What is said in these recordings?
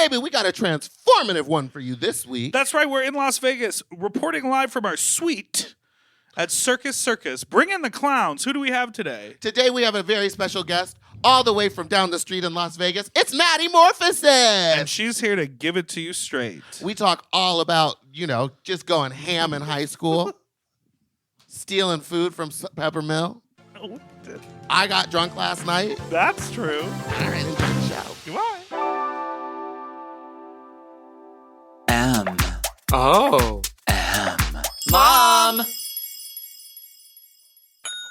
baby, we got a transformative one for you this week. That's right. We're in Las Vegas, reporting live from our suite at Circus Circus. Bring in the clowns. Who do we have today? Today we have a very special guest all the way from down the street in Las Vegas. It's Maddy Morphosis. And she's here to give it to you straight. We talk all about, just going ham in high school, stealing food from Pepper Mill. I got drunk last night. That's true. All right, enjoy the show. Goodbye. M. Oh. M. Mom!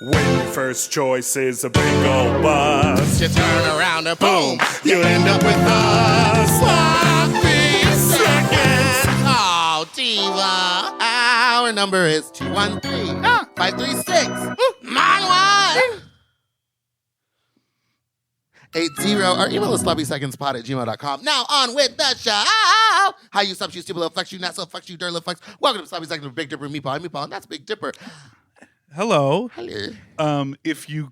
When your first choice is a big old bus, You turn around and boom, you end up with us. Sloppy seconds. Oh, diva. Our number is 213-536. Mine 80. Our email is sloppysecondspot@gmail.com. Now on with the show. How you sup, you stupid little fucks, you not so fucks, you dirty little fucks. Welcome to Sloppy Seconds with Big Dipper and Meatball. I'm Meatball, and that's Big Dipper. hello. Hello. If you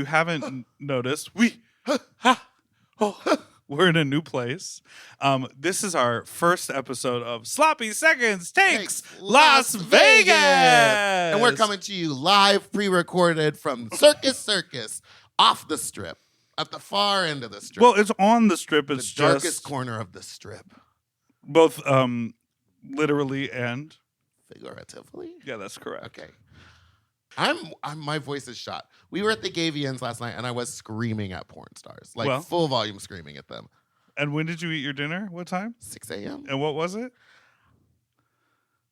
haven't noticed, we're in a new place. This is our first episode of Sloppy Seconds Takes Las Vegas. And we're coming to you live, pre-recorded from Circus Circus, off the strip, at the far end of the strip. Well, it's on the strip. the It's darkest just corner of the strip. both literally and Figuratively? yeah, that's correct. Okay. My voice is shot. We were at the Gavians last night, and I was screaming at porn stars, like full volume screaming at them. And when did you eat your dinner? What time? 6 a.m. And what was it?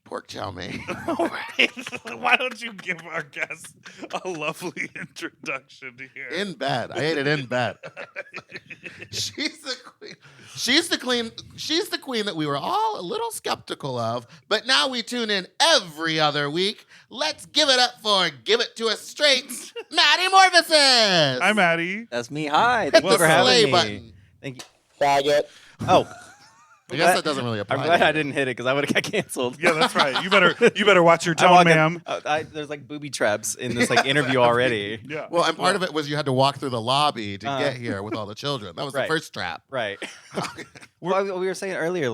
Pork chow mein. Why don't you give our guests a lovely introduction here? In bed. I ate it in bed. She's the queen. She's the queen that we were all a little skeptical of, but now we tune in every other week. Let's give it up for Give It To Us Straight, Maddy Morphosis. Hi, Maddie. That's me. Hi. Hit Thank you the for having play me. button. Thank you. Faggot. Oh. I guess that doesn't really apply. I'm glad I didn't hit it because I would have got canceled. Yeah, that's right. You better watch your tone, ma'am. There's like booby traps in this interview already. Yeah. Well, and part of it was you had to walk through the lobby to get here with all the children. That was the Right. first trap. Right. Well, we were saying earlier,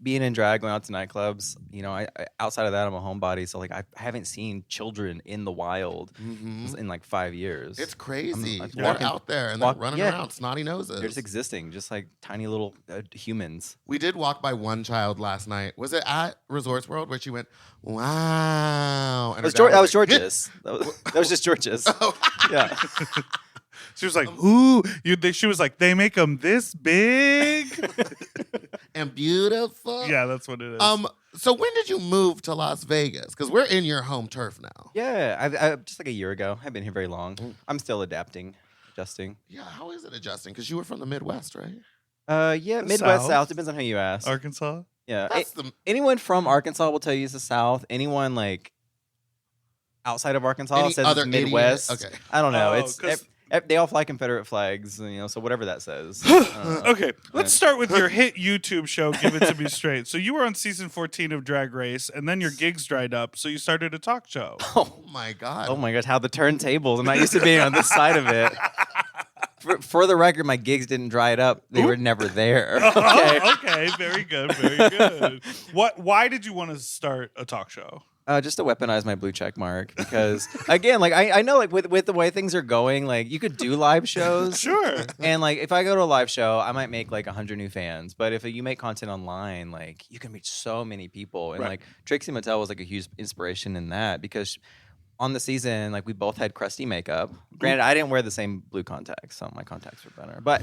being in drag, going out to nightclubs. I outside of that, I'm a homebody, so I haven't seen children in the wild in 5 years. It's crazy. I'm They're out there and they're running around, snotty noses. They're just existing, just like tiny little humans. We did walk by one child last night. Was it at Resorts World where she went, wow? And That was George's. that was just George's. Yeah. She was like, "Ooh!" She was like, "They make them this big." And beautiful. Yeah, that's what it is. So when did you move to Las Vegas? Because we're in your home turf now. Yeah, I just like a year ago. I've been here very long. I'm still adjusting. Yeah, how is it adjusting? Because you were from the Midwest, right? Yeah, The Midwest, South. South. Depends on who you ask. Arkansas. Yeah, That's anyone from Arkansas will tell you it's the South. Anyone outside of Arkansas Any says other it's Midwest. idiot? Okay. I don't know. Oh, It's 'cause- they all fly Confederate flags, so whatever that says. Okay, let's start with your hit YouTube show, Give It To Me Straight. So you were on season 14 of Drag Race, and then your gigs dried up, so you started a talk show. Oh my God. Oh my gosh, how the turntables! I'm not used to being on this side of it. For the record, my gigs didn't dry it up. They were never there. Okay. Okay, very good, very good. Why did you want to start a talk show? Just to weaponize my blue check mark, because again, I know with the way things are going, you could do live shows. Sure. And if I go to a live show, I might make 100 new fans. But if you make content online, you can reach so many people. And Right. Trixie Mattel was a huge inspiration in that, because on the season, we both had crusty makeup. Granted, I didn't wear the same blue contacts, so my contacts were better. But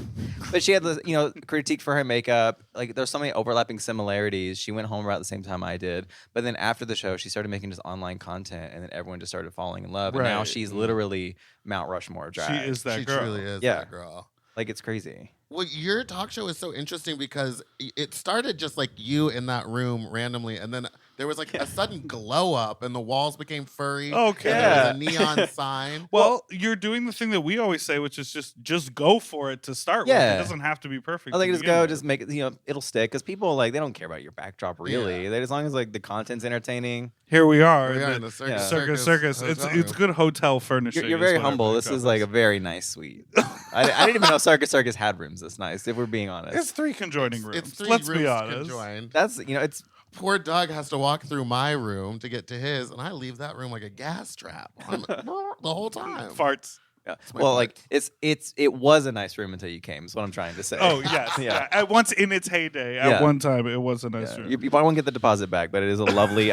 she had the critique for her makeup. There's so many overlapping similarities. She went home about the same time I did. But then after the show, she started making just online content, and then everyone just started falling in love. And now Right. she's literally Mount Rushmore of drag. She is that She girl. truly is Yeah. that girl. It's crazy. Well, your talk show is so interesting because it started just like you in that room randomly, and then There was like a sudden glow up, and the walls became furry. Okay. And there was a neon sign. Well, you're doing the thing that we always say, which is just go for it to start with. Yeah. It doesn't have to be perfect. I think to just begin go, with. just make it. It'll stick because people like they don't care about your backdrop really. They, as long as like the content's entertaining. Here we are. We are in in the the Circus Circus. hotel It's room. good hotel furnishing. You're is very what our humble. This backdrop is like a very nice suite. I didn't even know Circus Circus had rooms this nice. If we're being honest, It's 3 conjoining rooms. It's 3 Let's rooms be honest. conjoined. that's it's Poor Doug has to walk through my room to get to his, and I leave that room like a gas trap the whole time. Farts. yeah. my Well, point. like it was a nice room until you came. Is what I'm trying to say. Oh yes, Yeah. At once in its heyday, at Yeah. one time it was a nice Yeah. room. You probably won't get the deposit back, but it is a lovely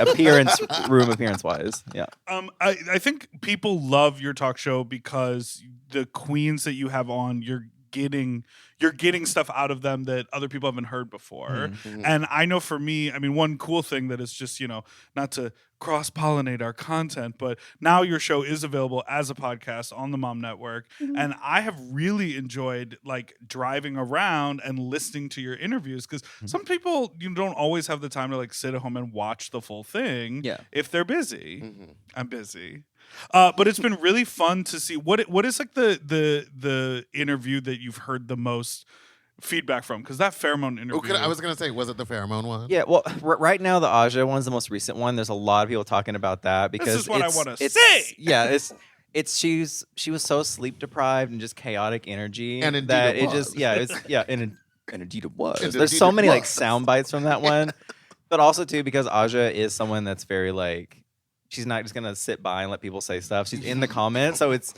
room appearance wise. Yeah. I think people love your talk show because the queens that you have on, you're getting stuff out of them that other people haven't heard before. Mhm. And I know for me, I mean, one cool thing that is just, not to cross-pollinate our content, but now your show is available as a podcast on the Mom Network. And I have really enjoyed like driving around and listening to your interviews because some people don't always have the time to like sit at home and watch the full thing Yeah. if they're busy. Mhm. I'm busy. But it's been really fun to see what is like the interview that you've heard the most feedback from, because that pheromone interview. I was gonna say, was it the pheromone one? Yeah, well, right now the Aja one's the most recent one. There's a lot of people talking about that because is what I it's- wanna it's- say. Yeah, she was so sleep deprived and just chaotic energy And indeed that it it just was. and indeed it was. And There's indeed so it many like was. sound bites from that one, but also too because Aja is someone that's very like she's not just gonna sit by and let people say stuff. She's in the comments, so it's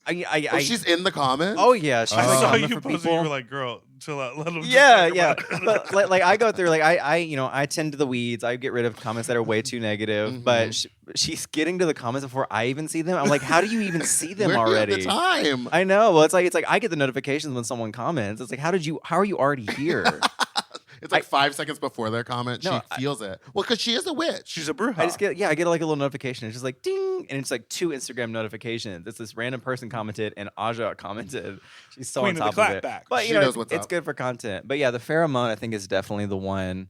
She's in the comments. oh yeah, she's I like saw comment you for posing. people. You were like, "Girl, chill out. Let them." Yeah, yeah. But like I go through like I tend to the weeds. I get rid of comments that are way too negative. But she's getting to the comments before I even see them. I'm like, how do you even see them Where already? the time? I know. Well, it's like I get the notifications when someone comments. It's like, how are you already here? It's like 5 seconds before their comment. No, She feels it. Well, because she is a witch. She's a bruja. I get like a little notification. It's just like ding, and it's like 2 Instagram notifications. It's this random person commented and Aja commented. She's so Queen on of the top of it. clapback. But She you know, knows what's it's up. good for content. But yeah, the pheromone I think is definitely the one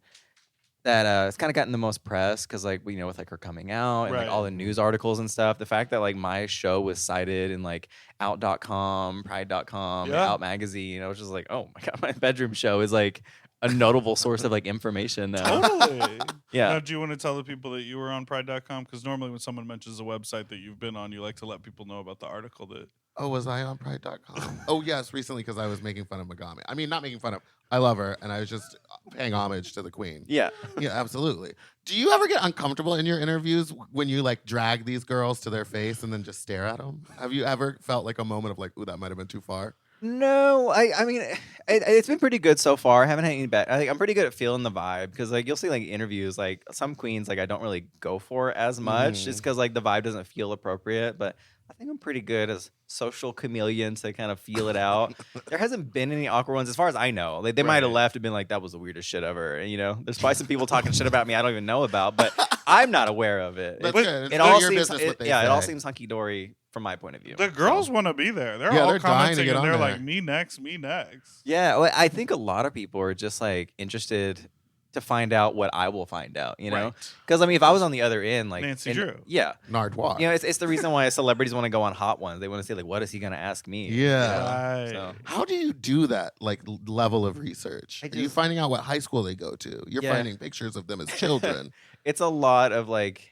that it's kind of gotten the most press because like with like her coming out and Right. like all the news articles and stuff. The fact that like my show was cited in like out.com, pride.com, Yeah. Out magazine, I was just like, oh my god, my bedroom show is like a notable source of like information now. Totally. Yeah. Now, do you want to tell the people that you were on Pride.com? Because normally when someone mentions a website that you've been on, you like to let people know about the article that. Oh, was I on Pride.com? Oh, yes, recently because I was making fun of Megami. I mean, not making fun of. I love her, and I was just paying homage to the queen. Yeah. Yeah, absolutely. Do you ever get uncomfortable in your interviews when you like drag these girls to their face and then just stare at them? Have you ever felt like a moment of like, ooh, that might have been too far? No, I mean, it's been pretty good so far. I haven't had any bad. I think I'm pretty good at feeling the vibe because like you'll see like interviews, like some queens like I don't really go for as much just because like the vibe doesn't feel appropriate. But I think I'm pretty good as social chameleon to kind of feel it out. There hasn't been any awkward ones as far as I know. Like they might have Right. left and been like, that was the weirdest shit ever. And, there's probably some people talking shit about me I don't even know about, but I'm not aware of it. That's But good. It's It none all of your seems, business what they it all say. seems hunky dory from my point of view. The girls want to be there. They're Yeah, all they're dying to commenting get and on they're there. like, me next, me next. Yeah, well, I think a lot of people are just like interested to find out what I will find out, Right. Because I mean, if I was on the other end, like Nancy Drew. yeah, Nardwuar. it's the reason why celebrities want to go on hot ones. They want to say like, what is he gonna ask me? Yeah. Right. So, How do you do that like level of research? I Are you just- finding out what high school they go to? You're Yeah. finding pictures of them as children. it's a lot of like,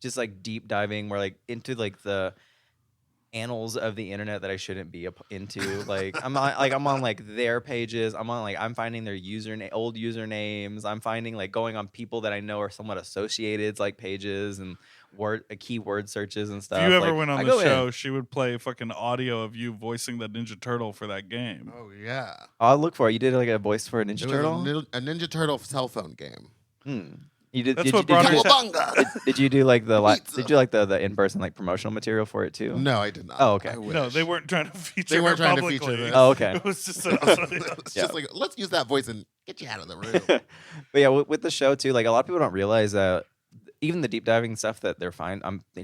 just like deep diving, where like into like the annals of the internet that I shouldn't be into. Like I'm on like their pages. I'm finding their old usernames. I'm finding like going on people that I know are somewhat associated like pages and keyword searches and stuff. If you ever Like, went I on go the in. show, she would play fucking audio of you voicing the Ninja Turtle for that game. Oh yeah. I'll look for it. You did like a voice for a It Ninja was Turtle. a Ninja Turtle cell phone game. You did. That's did what you, brought did, her you, to- Cowabunga! did you do like the Pizza. did you like the in person like promotional material for it too? No, I did not. Oh, okay. I No, wish. they weren't trying to feature They weren't her trying to feature publicly. this. Oh, okay. It was just It's Yeah. just like, let's use that voice and get you out of the room. But yeah, with the show too, like a lot of people don't realize that even the deep diving stuff that they're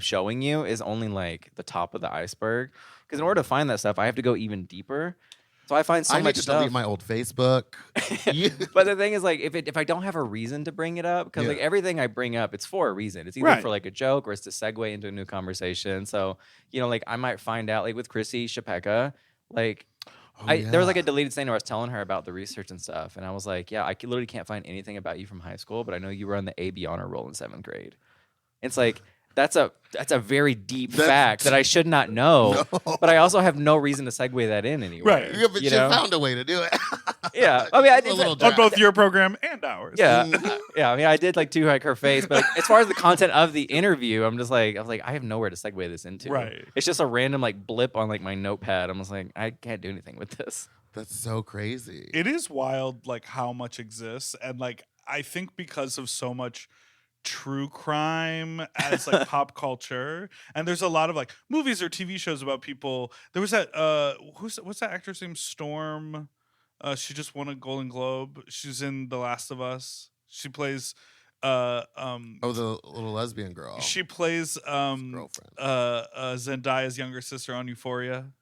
showing you is only like the top of the iceberg. Because in order to find that stuff, I have to go even deeper. So I find so I need much to stuff. delete my old Facebook. But the thing is, like, if I don't have a reason to bring it up, because like everything I bring up, it's for a reason. It's either Right. for like a joke or it's to segue into a new conversation. So like I might find out, like with Chrissy Shapeka, like there was like a deleted scene where I was telling her about the research and stuff, and I was like, yeah, I literally can't find anything about you from high school, but I know you were on the AB honor roll in 7th grade. It's like. That's a very deep fact that I should not know, but I also have no reason to segue that in anyway. Right. Yeah, but you found a way to do it. Yeah, I mean, I did On both your program and ours. Yeah, yeah. I mean, I did like to like her face, but like, as far as the content of the interview, I was like, I have nowhere to segue this into. Right. It's just a random like blip on like my notepad. I'm just like, I can't do anything with this. That's so crazy. It is wild, like how much exists, and like I think because of so much true crime as like pop culture, and there's a lot of like movies or TV shows about people. There was that what's that actress name? Storm. She just won a Golden Globe. She's in The Last of Us. She plays the little lesbian girl. She plays girlfriend. Zendaya's younger sister on Euphoria.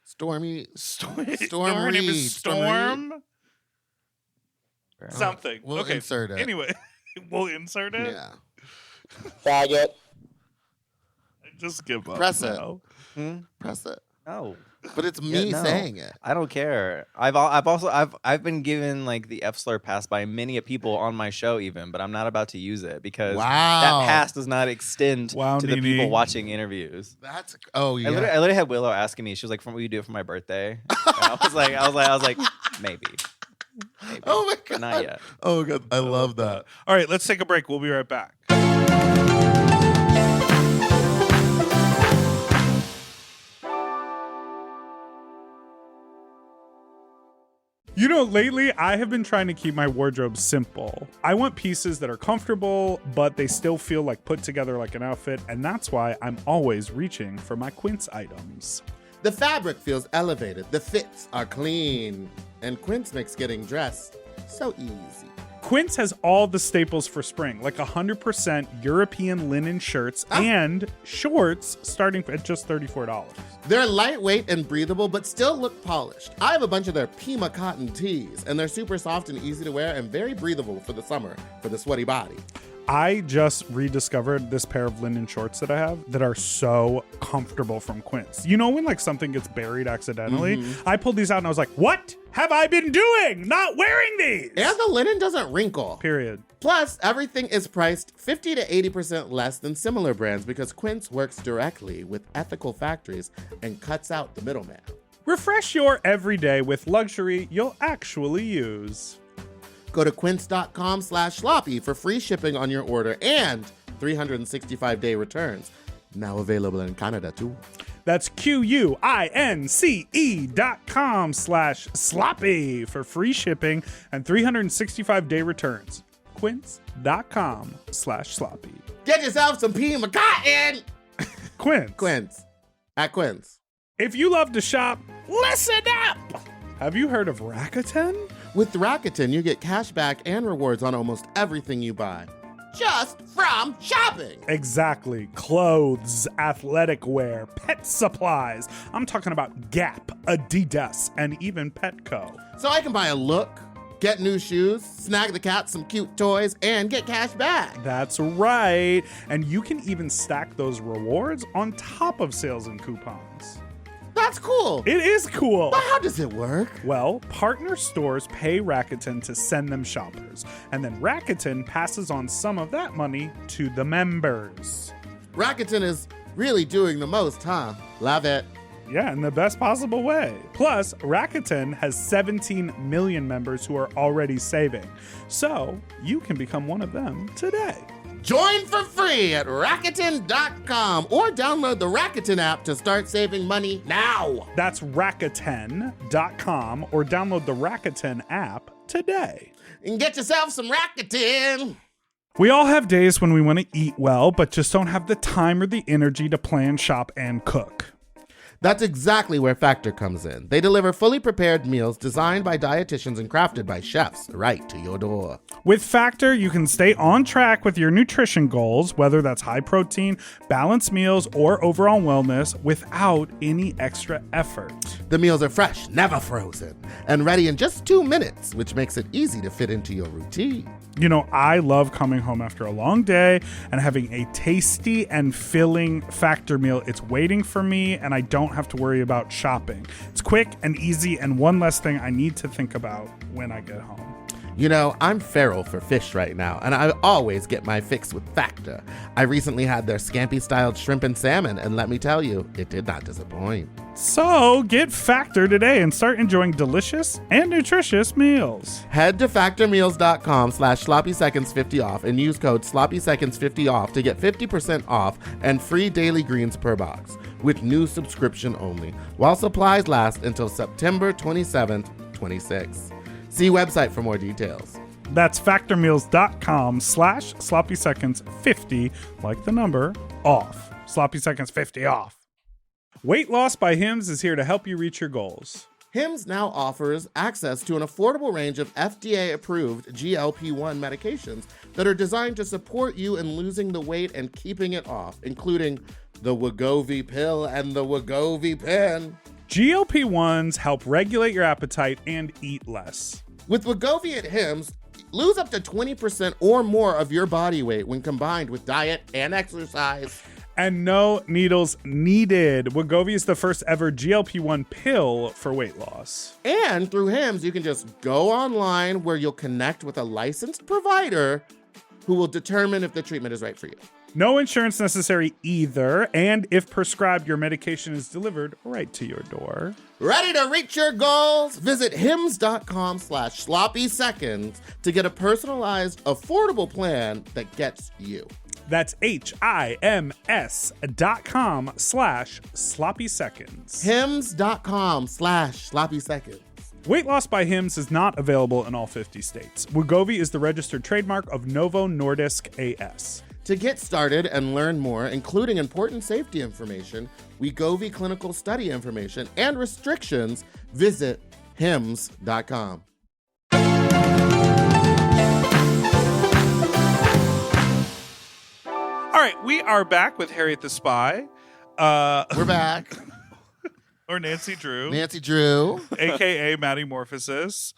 Stormy. Her name is Storm. Something. We'll okay. insert it. Anyway, we'll insert it. Yeah. Faggot. Just give up. Press now. it. Press it. No, But it's me saying it. I don't care. I've been given like the F slur pass by many people on my show even, but I'm not about to use it because that pass does not extend to the people watching interviews. That's I literally had Willow asking me. She was like, "Will you do it for my birthday?" And I was like, maybe. Oh my God. Not yet. Oh God, I love that. All right, let's take a break. We'll be right back. You know, lately I have been trying to keep my wardrobe simple. I want pieces that are comfortable, but they still feel like put together like an outfit, and that's why I'm always reaching for my Quince items. The fabric feels elevated, the fits are clean, and Quince makes getting dressed so easy. Quince has all the staples for spring, like 100% European linen shirts and shorts starting at just $34. They're lightweight and breathable, but still look polished. I have a bunch of their Pima cotton tees, and they're super soft and easy to wear and very breathable for the summer, for the sweaty body. I just rediscovered this pair of linen shorts that I have that are so comfortable from Quince. You know when like something gets buried accidentally? I pulled these out and I was like, what have I been doing? Not wearing these! And the linen doesn't wrinkle. Period. Plus, everything is priced 50 to 80% less than similar brands because Quince works directly with ethical factories and cuts out the middleman. Refresh your everyday with luxury you'll actually use. Go to quince.com/sloppy for free shipping on your order and 365-day returns. Now available in Canada too. That's QUINCE.com/sloppy for free shipping and 365-day returns. Quince.com/sloppy. Get yourself some Pima cotton! Quince. Quince. At Quince. If you love to shop, listen up! Have you heard of Rakuten? With Rakuten, you get cash back and rewards on almost everything you buy. Just from shopping. Exactly. Clothes, athletic wear, pet supplies. I'm talking about Gap, Adidas, and even Petco. So I can buy a look, get new shoes, snag the cat some cute toys, and get cash back. That's right. And you can even stack those rewards on top of sales and coupons. That's cool. It is cool. But how does it work? Well, partner stores pay Rakuten to send them shoppers, and then Rakuten passes on some of that money to the members. Rakuten is really doing the most, huh? Love it. Yeah, in the best possible way. Plus, Rakuten has 17 million members who are already saving, so you can become one of them today. Join for free at Rakuten.com or download the Rakuten app to start saving money now. That's Rakuten.com or download the Rakuten app today. And get yourself some Rakuten. We all have days when we want to eat well, but just don't have the time or the energy to plan, shop, and cook. That's exactly where Factor comes in. They deliver fully prepared meals designed by dietitians and crafted by chefs right to your door. With Factor, you can stay on track with your nutrition goals, whether that's high protein, balanced meals, or overall wellness, without any extra effort. The meals are fresh, never frozen, and ready in just 2 minutes, which makes it easy to fit into your routine. You know, I love coming home after a long day and having a tasty and filling Factor meal. It's waiting for me, and I don't have to worry about shopping. It's quick and easy, and one less thing I need to think about when I get home. You know, I'm feral for fish right now, and I always get my fix with Factor. I recently had their scampi-styled shrimp and salmon, and let me tell you, it did not disappoint. So get Factor today and start enjoying delicious and nutritious meals. Head to factormeals.com/sloppyseconds50 off and use code sloppyseconds50 off to get 50% off and free daily greens per box with new subscription only, while supplies last until September 27th, 26. See website for more details. That's factormeals.com/sloppyseconds50, like the number, off. Sloppy Seconds 50 off. Weight Loss by Hims is here to help you reach your goals. Hims now offers access to an affordable range of FDA-approved GLP-1 medications that are designed to support you in losing the weight and keeping it off, including the Wegovy pill and the Wegovy pen. GLP-1s help regulate your appetite and eat less. With Wegovy at Hims, lose up to 20% or more of your body weight when combined with diet and exercise. And no needles needed. Wegovy is the first ever GLP-1 pill for weight loss. And through Hims, you can just go online where you'll connect with a licensed provider who will determine if the treatment is right for you. No insurance necessary either, and if prescribed, your medication is delivered right to your door. Ready to reach your goals? Visit hims.com/sloppyseconds to get a personalized, affordable plan that gets you. That's HIMS.com/sloppyseconds. hims.com/sloppyseconds. Weight Loss by Hims is not available in all 50 states. Wegovy is the registered trademark of Novo Nordisk AS. To get started and learn more, including important safety information, Wegovy clinical study information, and restrictions, visit hims.com. All right, we are back with Harriet the Spy. We're back. Or Nancy Drew. Nancy Drew. AKA Maddy Morphosis.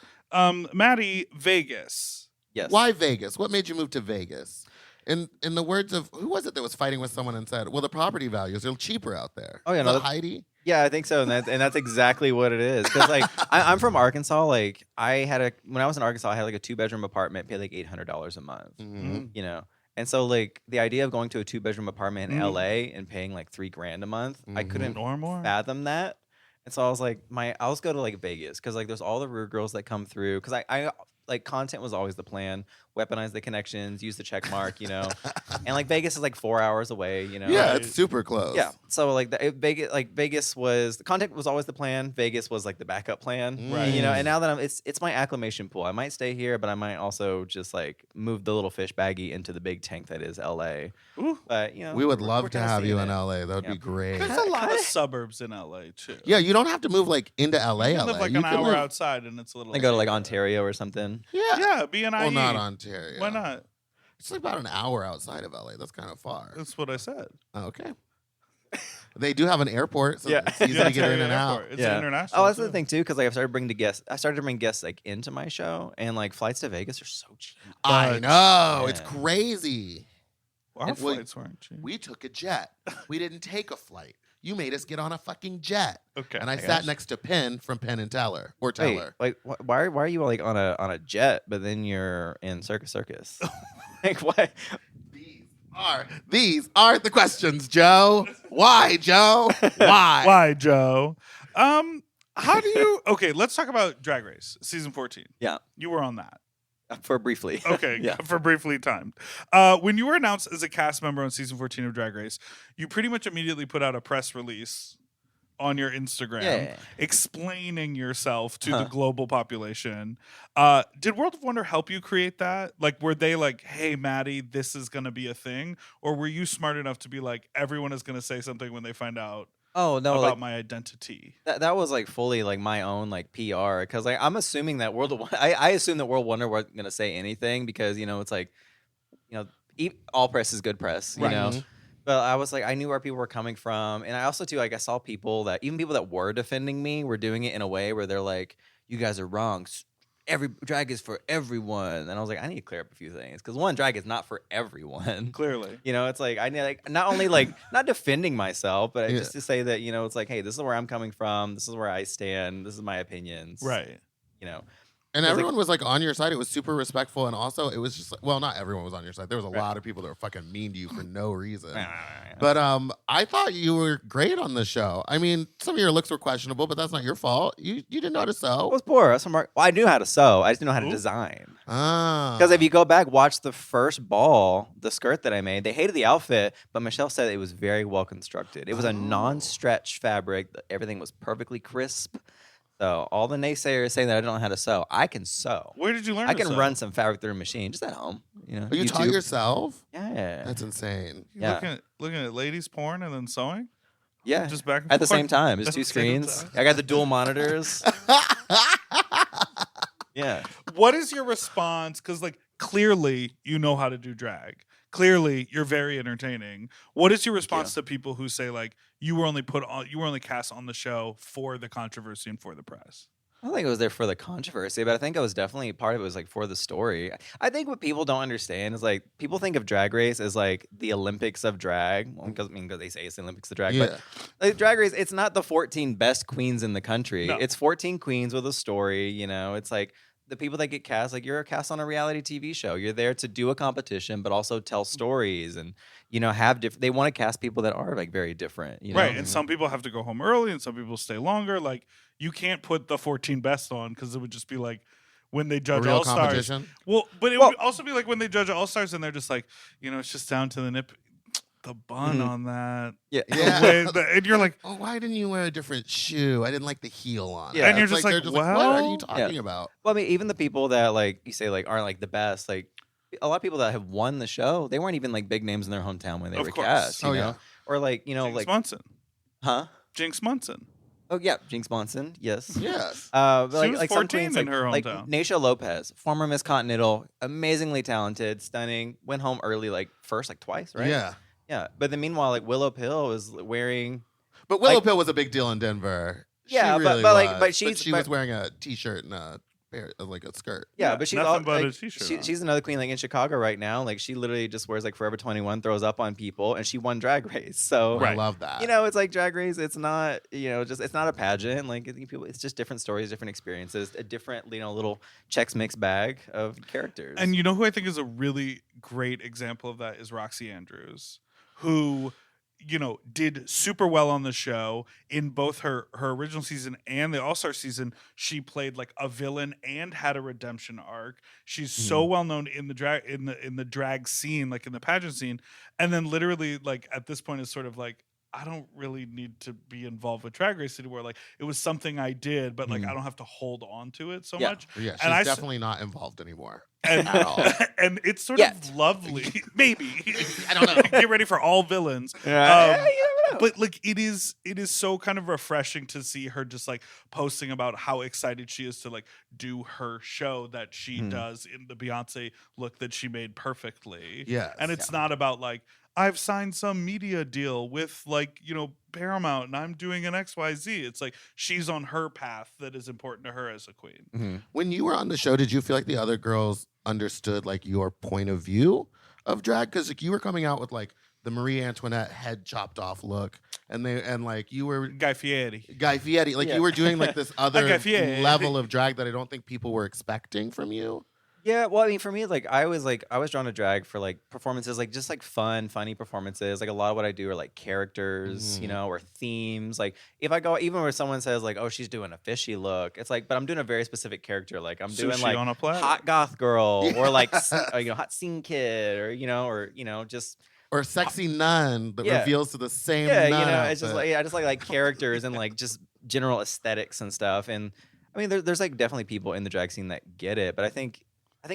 Maddy, Vegas. Yes. Why Vegas? What made you move to Vegas? In the words of, who was it that was fighting with someone and said, well, the property values are cheaper out there. Oh, yeah, Was no, it Heidi? Yeah, I think so, and that's exactly what it is. Because like I'm from Arkansas. Like when I was in Arkansas, I had like a 2-bedroom apartment, paid like $800 a month. Mhm. You know, and so like the idea of going to a 2-bedroom apartment in LA and paying like $3,000 a month, I couldn't Or more. fathom that. And so I was like, I'll just go to like Vegas because like there's all the rude girls that come through. Because I like content was always the plan. Weaponize the connections, use the check mark, you know. And like Vegas is like 4 hours away, you know. Yeah, it's super close. Yeah. So like Vegas was the content was always the plan. Vegas was like the backup plan, Right. You know. And now that it's my acclimation pool. I might stay here, but I might also just like move the little fish baggie into the big tank that is LA. Ooh. But you know, We would we're love to kinda have you seeing in it. LA. That would Yeah. be great. There's a lot of suburbs in LA too. Yeah, you don't have to move like into LA. You can LA. live like You an can hour live- outside and it's a little. I go to like cheaper. Ontario or something. Yeah. Yeah, be an IE. Well, not Ontario. Why not? It's like about an hour outside of LA. That's kind of far. That's what I said. Okay. They do have an airport, so Yeah. it's easy to get in Ontario and out. Airport. It's international. Oh, that's the too. thing too, because like I started bringing guests like into my show, and like flights to Vegas are so cheap. I know. It's Yeah. crazy. Our And we- flights weren't cheap. We took a jet. We didn't take a flight. You made us get on a fucking jet. Okay. And I my sat gosh. next to Penn from Penn and Teller. Or Wait, Teller. like why are you like on a jet, but then you're in Circus Circus? Like what? These are the questions, Joe. Why, Joe? Why? Why, Joe? How do you? Okay, let's talk about Drag Race season 14. Yeah, You were on that. for briefly. Okay, Yeah. for briefly timed. When you were announced as a cast member on season 14 of Drag Race, you pretty much immediately put out a press release on your Instagram Yeah. explaining yourself to the Huh. global population. Did World of Wonder help you create that? Like, were they like, hey, Maddie, this is going to be a thing? Or were you smart enough to be like, everyone is going to say something when they find out Oh no, about like my identity. that was like fully like my own like PR because like I'm assuming that I assume that World Wonder wasn't gonna say anything because it's like all press is good press, Right. know. But I was like, I knew where people were coming from, and I also too like I saw people that were defending me were doing it in a way where they're like, "You guys are wrong. Every drag is for everyone," and I was like, I need to clear up a few things because one, drag is not for everyone. Clearly. It's like I need like not only like not defending myself, but Yeah. just to say that it's like, hey, this is where I'm coming from. This is where I stand. This is my opinions. Right. And It's like- everyone was like on your side. It was super respectful, and also it was just like, well, not everyone was on your side. There was a Right. lot of people that were fucking mean to you for no reason. But But I thought you were great on the show. I mean, some of your looks were questionable, but that's not your fault. You didn't know how to I sew. was poor. That's well, I knew how to sew. I just didn't know how to Ooh. design. Ah, Because if you go back, watch the first ball, the skirt that I made, they hated the outfit, but Michelle said it was very well constructed. It was a non-stretch fabric. Everything was perfectly crisp. So all the naysayers saying that I don't know how to sew, I can sew. Where did you learn? I to can sew? run some fabric through a machine just at home. Oh, you taught yourself? Yeah. That's insane. You Yeah. looking at ladies porn and then sewing Yeah. just back and At the forth? same time. It's At two the same screens. time. I got the dual monitors. Yeah. What is your response? Because like clearly you know how to do drag. Clearly you're very entertaining. What is your response to people who say like you were only cast on the show for the controversy and for the press? I don't think it was there for the controversy, but I think it was definitely part of it was like for the story. I think what people don't understand is like people think of Drag Race as like the Olympics of drag. Well, because they say it's the Olympics of drag, Yeah. but like Drag Race, it's not the 14 best queens in the country. No. It's 14 queens with a story. It's like the people that get cast, like you're cast on a reality TV show. You're there to do a competition, but also tell stories and have different. They want to cast people that are like very different. Right. And some people have to go home early and some people stay longer. Like you can't put the 14 best on because it would just be like when they A judge real All Stars. competition. Well, but it would also be like when they judge All Stars and they're just like, it's just down to the bun Mhm. on that. Yeah. Yeah. And you're like, Oh, why didn't you wear a different shoe? I didn't like the heel on it. Yeah. And you're It's just they're like, what are you well, talking about? Well, I mean, even the people that like you say like aren't like the best, like a lot of people that have won the show, they weren't even like big names in their hometown when they Of were course. cast. You Oh, know? yeah. Or like Jinx like Monson. huh? Jinx Monson. Oh yeah, Jinx Monson, yes. Yes. But She like, was like some 14 queens in like, her like hometown. Naisha Lopez, former Miss Continental, amazingly talented, stunning, went home early like first like twice, right? Yeah. Yeah. But then meanwise, like Willow Pill was wearing But Willow Like- Pill was a big deal in Denver. Yeah, she but- really but, like, was. but she's- she but- was wearing a t-shirt and like a skirt. yeah, but she's nothing all, but like, a t-shirt on. she's another queen like in Chicago right now. Like she literally just wears like Forever 21, throws up on people, and she won Drag Race. So I love that. it's like Drag Race. It's not, it's not a pageant. Like I think people, it's just different stories, different experiences, a different, little Chex Mix bag of characters. And you know who I think is a really great example of that is Roxy Andrews, who did super well on the show in both her original season and the All-Star season. She played like a villain and had a redemption arc. She's so well known in the drag in the drag scene, like in the pageant scene, and then literally like at this point is sort of like, I don't really need to be involved with Drag Race anymore. Like it was something I did, but like I don't have to hold on to it so Yeah. much. Yeah, she's And I s- definitely not involved anymore. And, At all. and it's sort Yet. of lovely. Maybe. I don't know. Get ready for all villains. Yeah, you never know. But like it is so kind of refreshing to see her just like posting about how excited she is to like do her show that she does in the Beyonce look that she made perfectly. Yes. And it's not about like I've signed some media deal with like, Paramount and I'm doing an XYZ. It's like she's on her path that is important to her as a queen. When you were on the show, did you feel like the other girls understood like your point of view of drag? Because like you were coming out with like the Marie Antoinette head chopped off look, and like you were Guy Fieri. Guy Fieri, like Yeah. you were doing like this other Guy Fieri. level of drag that I don't think people were expecting from you. Yeah, well, I mean, for me, like I was drawn to drag for like performances, like just like fun, funny performances. Like a lot of what I do are like characters, or themes. Like if I go, even where someone says like, "Oh, she's doing a fishy look," it's like, but I'm doing a very specific character. Like I'm doing Sushi like on a platter. hot goth girl, or like hot scene kid, or just Or sexy nun that Yeah. reveals to the same yeah, nun it's just outfit. like I just like characters and like just general aesthetics and stuff. And I mean, there's like definitely people in the drag scene that get it, but I think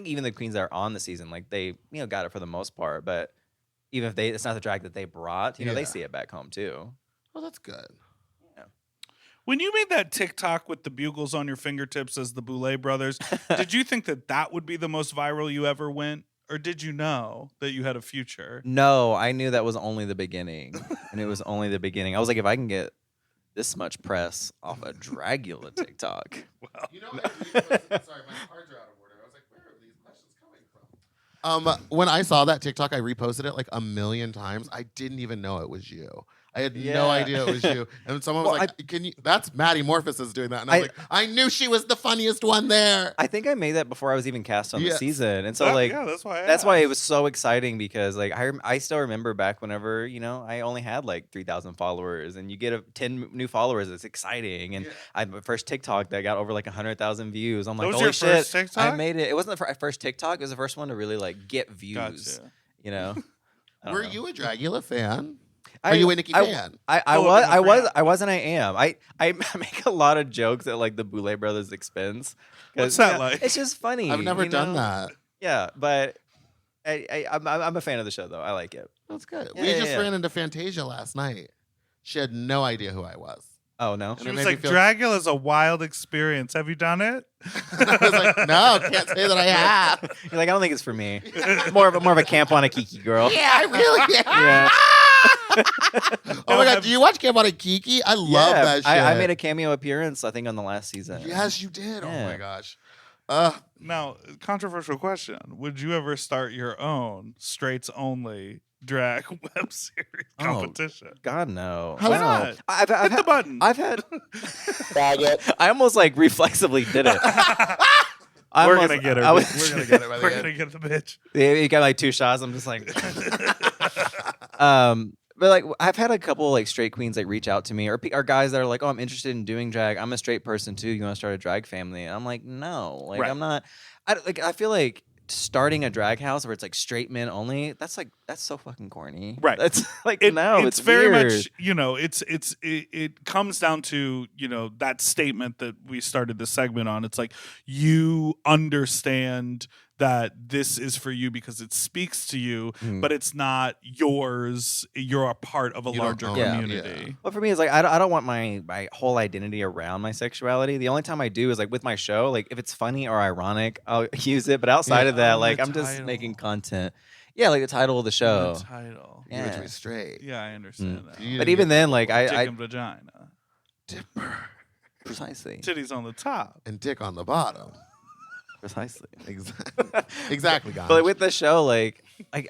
even the queens that are on the season, like they got it for the most part. But even if it's not the drag that they brought, Yeah. they see it back home too. Oh, that's good. When you made that TikTok with the bugles on your fingertips as the Boulay brothers, did you think that would be the most viral you ever went? Or did you know that you had a future? No, I knew that was only the beginning. And it was only the beginning. I was like, if I can get this much press off a Dragula TikTok. You know, sorry, my cards are out of order. I was like, where are these questions coming from? When I saw that TikTok, I reposted it like 1,000,000 times. I didn't even know it was you. I had no idea it was you. And someone was like, "Can you?" That's Maddy Morphosis doing that. And I was like, I knew she was the funniest one there. I think I made that before I was even cast on the season, and so that's why it was so exciting because like I still remember back whenever I only had like 3,000 followers, and you get 10 new followers. It's exciting, and I had my first TikTok that got over like 100,000 views. I'm like, holy shit! First TikTok? I made it. It wasn't the first TikTok. It was the first one to really like get views. Gotcha. You know. Were you a Dragula fan? Are you a Nikki fan? I was and I am. I make a lot of jokes at like the Boulay brothers' expense. What's that like? It's just funny. I've never done that. Yeah, but I'm a fan of the show though. I like it. That's good. Yeah, We yeah, just yeah. ran into Fantasia last night. She had no idea who I was. Oh no. And She it was made me like, feel- Dragula is a wild experience. Have you done it? I was like, no, can't say that I have. You're like, I don't think it's for me. More of a camp on a Kiki girl. Yeah, I really am. Yeah. Oh my God, do you watch Camp on a Kiki? I love Yeah, that shit. I made a cameo appearance, I think, on the last season. Yes, you did. Oh Yeah. my gosh. Now, controversial question. Would you ever start your own straights only drag web series Oh. competition? God no. How Why no. not? I've Hit the had, button. I've had. Faggot. I almost like reflexively did it. We're gonna get her. I was- We're going to get it by the We're end. gonna get the bitch. Yeah, you got like 2 shots. I'm just like, but like I've had a couple like straight queens like reach out to me, or guys that are like, oh, I'm interested in doing drag. I'm a straight person too. You want to start a drag family? And I'm like, no, like Right. I'm not. I feel like starting a drag house where it's like straight men only. That's so fucking corny. Right. That's like It's very weird. much, it comes down to, that statement that we started the segment on. It's like you understand that this is for you because it speaks to you, but it's not yours. You're a part of a You don't larger own it, community. yeah. Well, for me, it's like I don't want my whole identity around my sexuality. The only time I do is like with my show. Like if it's funny or ironic, I'll use it. But outside Yeah. of that, Oh, like the I'm just title. making content. Yeah, like the title of the show. The title. You were to Yeah. be straight. Yeah, I understand that. You But didn't even get then, like Dick I and vagina. Dipper precisely, Titties on the top. and dick on the bottom. precisely. Exactly, guys. But like, with the show, like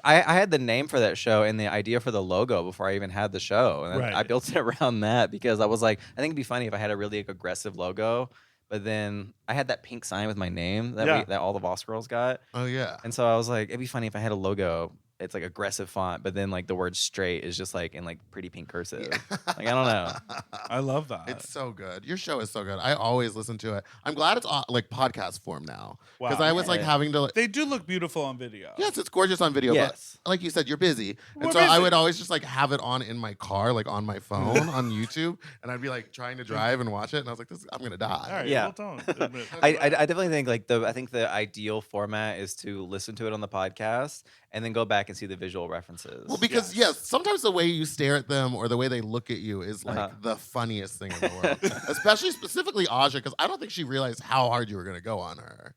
I had the name for that show and the idea for the logo before I even had the show, and Right. I built it around that because I was like, I think it'd be funny if I had a really aggressive logo. But then I had that pink sign with my name that all the Boss Girls got, Oh yeah. and so I was like, it'd be funny if I had a logo. It's like aggressive font, but then like the word straight is just like in like pretty pink cursive. Like I don't know. I love that. It's so good. Your show is so good. I always listen to it. I'm glad it's like podcast form now because Wow. I was like Yeah. having to. They do look beautiful on video. Yes, it's gorgeous on video. Yes. But like you said, you're busy, and We're so I busy. would always just like have it on in my car, like on my phone on YouTube, and I'd be like trying to drive and watch it, and I was like, I'm gonna die. All right. Yeah. Well, don't admit. I definitely think like the ideal format is to listen to it on the podcast and then go back and see the visual references. Well, because Yes. sometimes the way you stare at them or the way they look at you is like Uh-huh. the funniest thing in the world. Especially specifically Aja, because I don't think she realized how hard you were gonna go on her.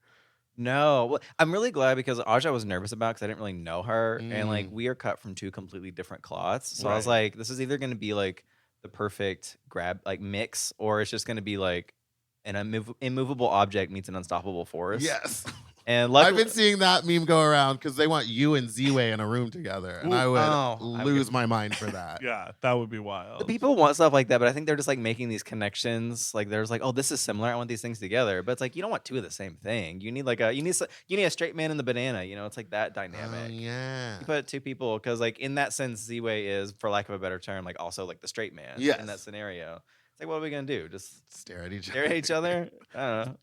No, well, I'm really glad because Aja was nervous about because I didn't really know her, and like we are cut from 2 completely different cloths. So I was Right. like, this is either going to be like the perfect grab like mix, or it's just going to be like an immovable object meets an unstoppable force. Yes. And I've luckily, been seeing that meme go around because they want you and Z-Way in a room together, and Ooh, I would oh, I would lose my mind for that. Yeah, that would be wild. the people want stuff like that, but I think they're just like making these connections. Like there's like, oh, this is similar. I want these things together, but it's like you don't want 2 of the same thing. You need like you need a straight man and the banana. It's like that dynamic. Oh, yeah. You put 2 people because like in that sense, Z-Way is, for lack of a better term, like also like the straight man Yes. in that scenario. It's like, what are we gonna do? Just Stare at each stare at each other? I don't know.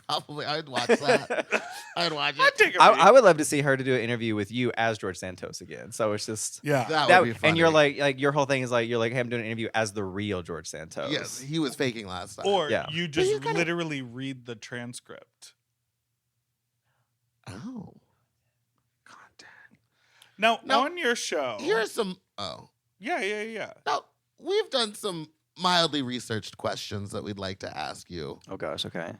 Probably, I'd watch that. I'd watch I'd it. take a I would love to see her to do an interview with you as George Santos again. So it's just Yeah. That would be funny. and you're like your whole thing is like you're like, hey, I'm doing an interview as the real George Santos. yes, he was faking last time. Or Yeah. you just you gotta- literally read the transcript. oh, content. Now, No. on your show. Here's some. Oh, Yeah. no, we've done some mildly researched questions that we'd like to ask you. Oh gosh, okay.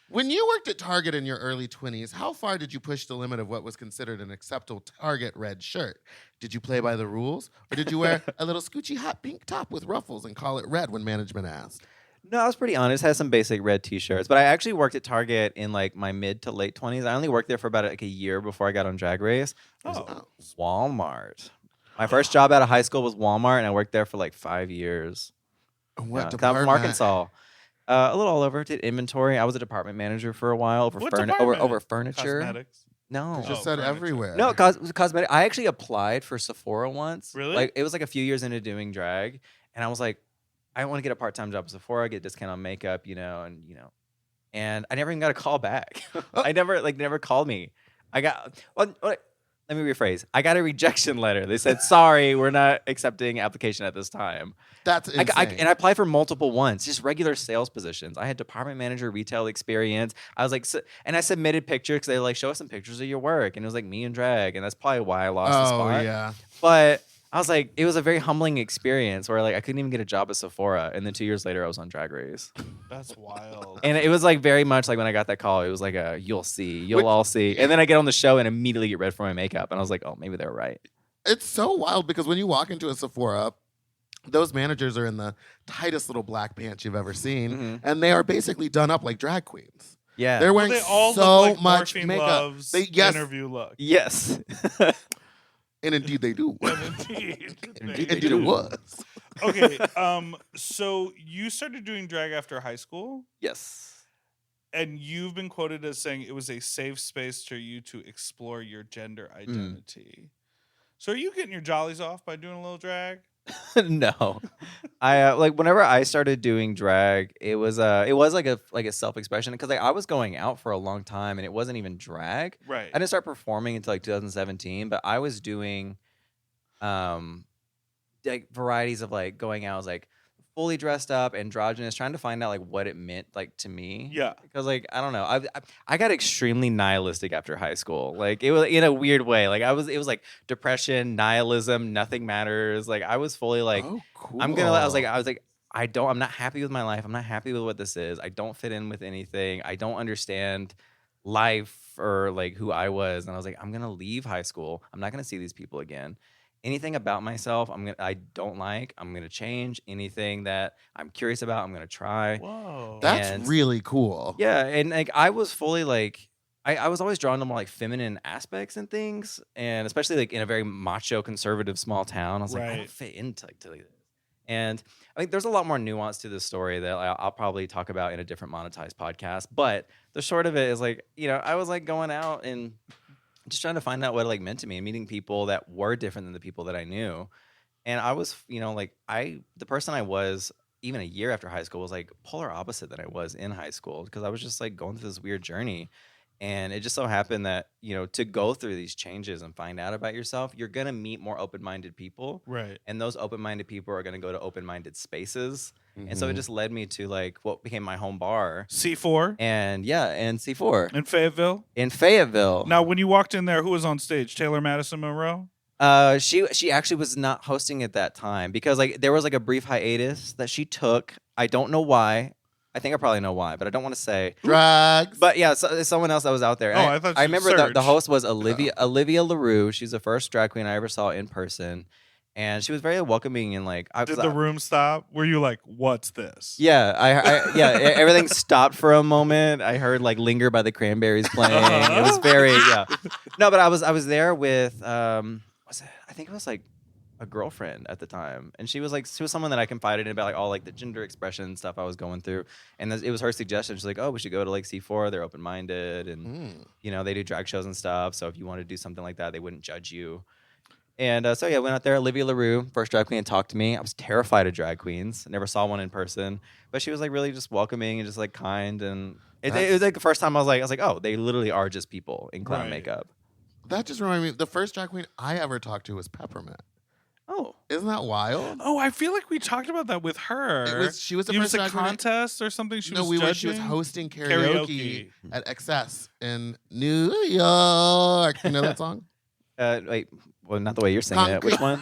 When you worked at Target in your early 20s, how far did you push the limit of what was considered an acceptable Target red shirt? Did you play by the rules? Or did you wear a little scoochy hot pink top with ruffles and call it red when management asked? No, I was pretty honest. Had some basic red T-shirts, but I actually worked at Target in like my mid to late 20s. I only worked there for about like a year before I got on Drag Race. It was Walmart. My first job out of high school was Walmart, and I worked there for like 5 years. What I'm department? from Arkansas. A little all over. Did inventory. I was a department manager for a while over What over department? furniture. Cosmetics. No, You just Oh, said furniture. everywhere. no, cosmetic. I actually applied for Sephora once. Really? Like it was like a few years into doing drag, and I was like, I want to get a part-time job at Sephora, get a discount on makeup, and I never even got a call back. I never called me. I got let me rephrase. I got a rejection letter. They said, "Sorry, we're not accepting application at this time." That's insane. And I applied for multiple ones, just regular sales positions. I had department manager, retail experience. I was like, and I submitted pictures because they were like, show us some pictures of your work, and it was like me and drag, and that's probably why I lost the spot. Yeah. But I was like, it was a very humbling experience where like I couldn't even get a job at Sephora, and then 2 years later I was on Drag Race, That's wild. and it was like very much like when I got that call, it was like you'll all see, and then I get on the show and immediately get red for my makeup, and I was like, oh, maybe they're right. It's so wild because when you walk into a Sephora, those managers are in the tightest little black pants you've ever seen, Mhm. and they are basically done up like drag queens. Yeah. They're wearing They all so look like much Morphine makeup. Love's Yes, interview look. Yes. and indeed they do. And indeed, Indeed it was. Okay, so you started doing drag after high school, Yes. and you've been quoted as saying it was a safe space for you to explore your gender identity. So are you getting your jollies off by doing a little drag? No, I like whenever I started doing drag, it was like a self expression because like I was going out for a long time and it wasn't even drag. Right. I didn't start performing until like 2017, but I was doing, like varieties of like going out as like fully dressed up, androgynous, trying to find out like what it meant like to me. Yeah. Because like I don't know, I got extremely nihilistic after high school. Like it was in a weird way. Like it was like depression, nihilism, nothing matters. Like I was fully like, Oh, cool. I'm not happy with my life. I'm not happy with what this is. I don't fit in with anything. I don't understand life or like who I was. And I was like, I'm gonna leave high school. I'm not gonna see these people again. Anything about myself, I don't like. I'm gonna change. Anything that I'm curious about, I'm gonna try. Whoa. That's and- really cool. Yeah, and like I was fully like I was always drawn to more like feminine aspects and things, and especially like in a very macho conservative small town. I was like, I Right. don't fit into like to this. And I think there's a lot more nuance to this story that I'll probably talk about in a different monetized podcast. But the short of it is like, I was like going out and just trying to find out what it like meant to me and meeting people that were different than the people that I knew. And I was, the person I was even a year after high school was like polar opposite than I was in high school because I was just like going through this weird journey. And it just so happened that, to go through these changes and find out about yourself, you're going to meet more open-minded people. Right. And those open-minded people are going to go to open-minded spaces. And so it just led me to like what became my home bar. C4 And C4 in Fayetteville. in Fayetteville. Now, when you walked in there, who was on stage? Taylor Madison Monroe? She actually was not hosting at that time because like there was like a brief hiatus that she took. I don't know why. I think I probably know why, but I don't want to say. Drugs. But yeah, so, someone else that was out there. Oh, I thought I she was remember the Serge. host was Olivia LaRue. She's the first drag queen I ever saw in person, and she was very welcoming and like. Did the room stop? Were you like, what's this? Yeah, everything stopped for a moment. I heard like "Linger" by the Cranberries playing. It was very No, but I was there with I think it was like a girlfriend at the time, and she was someone that I confided in about like all like the gender expression stuff I was going through, and it was her suggestion. She's like, oh, we should go to like C4. They're open minded, and they do drag shows and stuff. So if you want to do something like that, they wouldn't judge you. And so I went out there. Olivia LaRue, first drag queen, talked to me. I was terrified of drag queens. I never saw one in person, but she was like really just welcoming and just like kind. And it was like the first time I was like, oh, they literally are just people in clown Right. makeup. That just reminded me, the first drag queen I ever talked to was Peppermint. Oh, Isn't that wild? Oh, I feel like we talked about that with her. She was the it was first a drag queen. contest or something. She was She was judging? hosting karaoke Karaoke. at XS in New York. You know that song? wait, well, not the way you're singing it. Which one?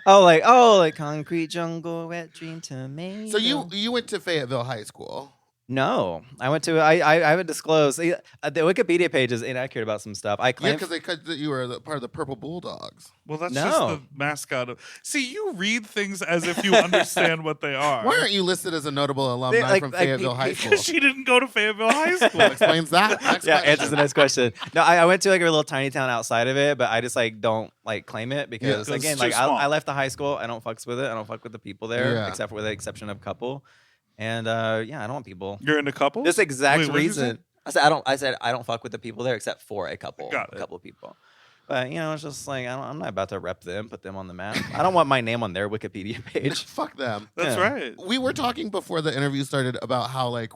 like concrete jungle, wet dream tomato. So you went to Fayetteville High School. No, I went to. I haven't disclosed. The Wikipedia page is inaccurate about some stuff. I Yeah, claim. because they cut that you were part of the Purple Bulldogs. Well, that's No. just the mascot of. See, you read things as if you understand what they are. Why aren't you listed as a notable alumni from Fayetteville High School? Because she didn't go to Fayetteville High School. Explains that. Next Yeah, question. answers the next question. No, I went to like a little tiny town outside of it, but I just like don't like claim it because Yeah, 'cause again, it's like too small. I left the high school. I don't fucks with it. I don't fuck with the people there, Yeah. except for with the exception of a couple. And I don't want people. You're into couples. This exact Wait, what did you say? reason. I said I don't fuck with the people there except for a couple Got it. of people. But it's just like I'm not about to rep them, put them on the map. I don't want my name on their Wikipedia page. Fuck them. That's Yeah. right. We were talking before the interview started about how like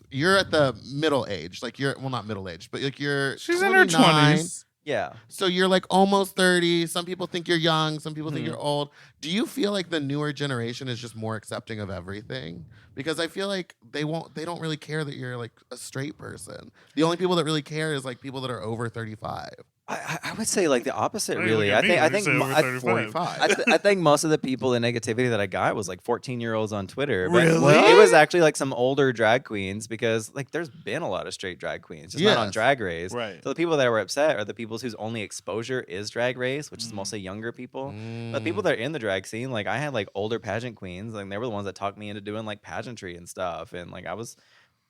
you're at the middle age, like you're not middle age, but like you're She's in her 29. 20s. Yeah. So you're like almost 30. Some people think you're young. Some people think Mhm. you're old. Do you feel like the newer generation is just more accepting of everything? Because I feel like they don't really care that you're like a straight person. The only people that really care is like people that are over 35. I would say like the opposite, Why do you really. look at me I when you think say over 35? 45. I think most of the people, the negativity that I got was like 14-year-olds on Twitter. But Really? It was actually like some older drag queens because like there's been a lot of straight drag queens, just not on Yes. Drag Race. Right. So the people that were upset are the people whose only exposure is Drag Race, which is Mm. mostly younger people. Mm. But people that are in the drag scene, like I had like older pageant queens, like they were the ones that talked me into doing like pageantry and stuff. And like I was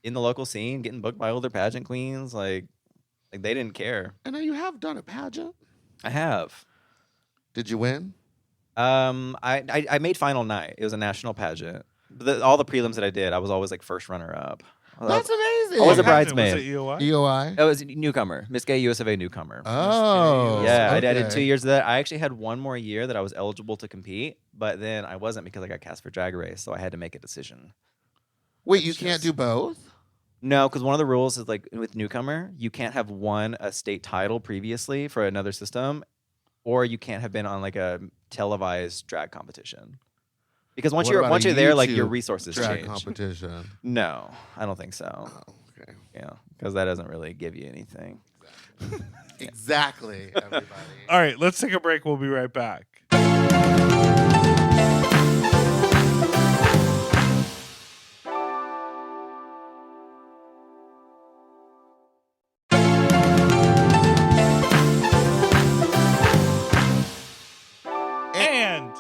in the local scene getting booked by older pageant queens, like they didn't care. And now you have done a pageant. I have. Did you win? I made final night. It was a national pageant. All the prelims that I did, I was always like first runner up. That's amazing. I was a What happened? bridesmaid. Was it EOI? EOI. It was newcomer, Miss Gay US of A newcomer. Oh. Yeah, I did okay. 2 years of that. I actually had one more year that I was eligible to compete, but then I wasn't because I got cast for Drag Race, so I had to make a decision. Wait, you can't do both? No, because one of the rules is like with newcomer, you can't have won a state title previously for another system, or you can't have been on like a televised drag competition. Because once What you're about a there, like your YouTube resources Drag change. competition. No, I don't think so. Oh, okay. Yeah, because that doesn't really give you anything. Exactly, everybody. All right, let's take a break. We'll be right back.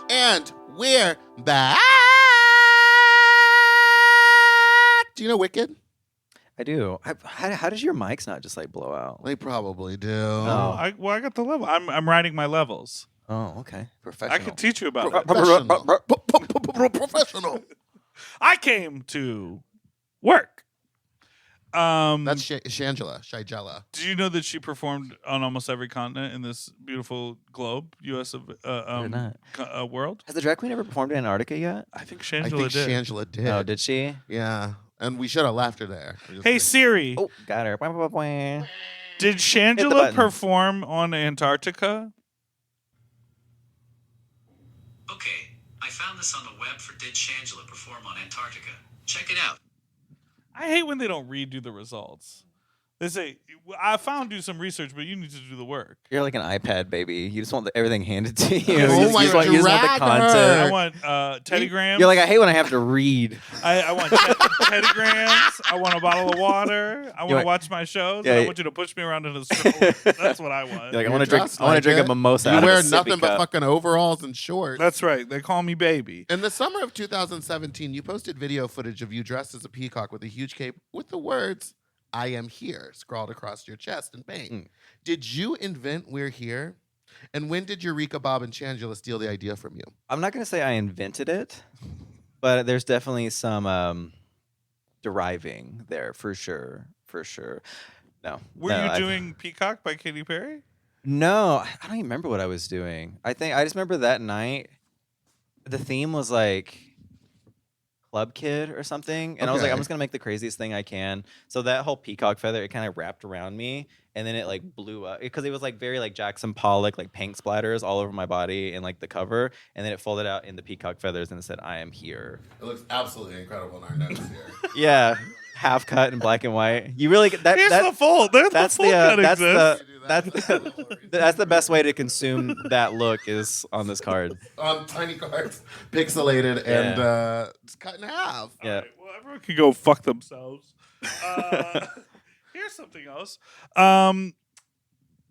And we're back. Do you know Wicked? I do. How does your mics not just like blow out? They probably do. Oh. I got the level. I'm writing my levels. Oh, okay. I Professional. could teach you about it. Professional. I came to work. That's Shangela. Do you know that she performed on almost every continent in this beautiful globe, U.S. of not. world? Has the drag queen ever performed in Antarctica yet? I think I Shangela think did. Shangela did. Oh, did she? Yeah. And we should have left her there. We just Hey didn't. Siri, Oh, got her. did Shangela button. perform on Antarctica? Okay, I found this on the web for Did Shangela Perform on Antarctica. Check it out. I hate when they don't redo the results. They say, I found you some research, but you need to do the work. You're like an iPad baby. You just want everything handed to you. Oh you, just, my you just want the drag content. her. I want Teddy Grahams. You're like, I hate when I have to read. I want Teddy Grahams. I want a bottle of water. I want to like- watch my shows. Yeah, and I yeah. want you to push me around in a stroller. That's what I want. You're like, I You're want to drink. dressed I want to like drink it. a mimosa. You out of wear a sippy nothing but cup. fucking overalls and shorts. That's right. They call me baby. In the summer of 2017, you posted video footage of you dressed as a peacock with a huge cape with the words, I am here, scrawled across your chest in paint. Mm. Did you invent We're Here? And when did Eureka, Bob, and Shangela steal the idea from you? I'm not gonna say I invented it, but there's definitely some deriving there for sure. For sure. No. Were no, you I- doing Peacock by Katy Perry? No, I don't even remember what I was doing. I just remember that night. The theme was like Club Kid or something, and I was like, Okay. I'm just gonna make the craziest thing I can. So that whole peacock feather, it kind of wrapped around me, and then it like blew up because it was like very like Jackson Pollock, like paint splatters all over my body and like the cover, and then it folded out in the peacock feathers and it said, "I am here." It looks absolutely incredible in our notes here. Yeah. half cut in black and white. You really that Here's that the full. There's that's the full cut exists. that's the best way to consume that look is on this card. On tiny cards, pixelated and it's cut in half. Yeah. All right, well, everyone can go fuck themselves. Here's something else.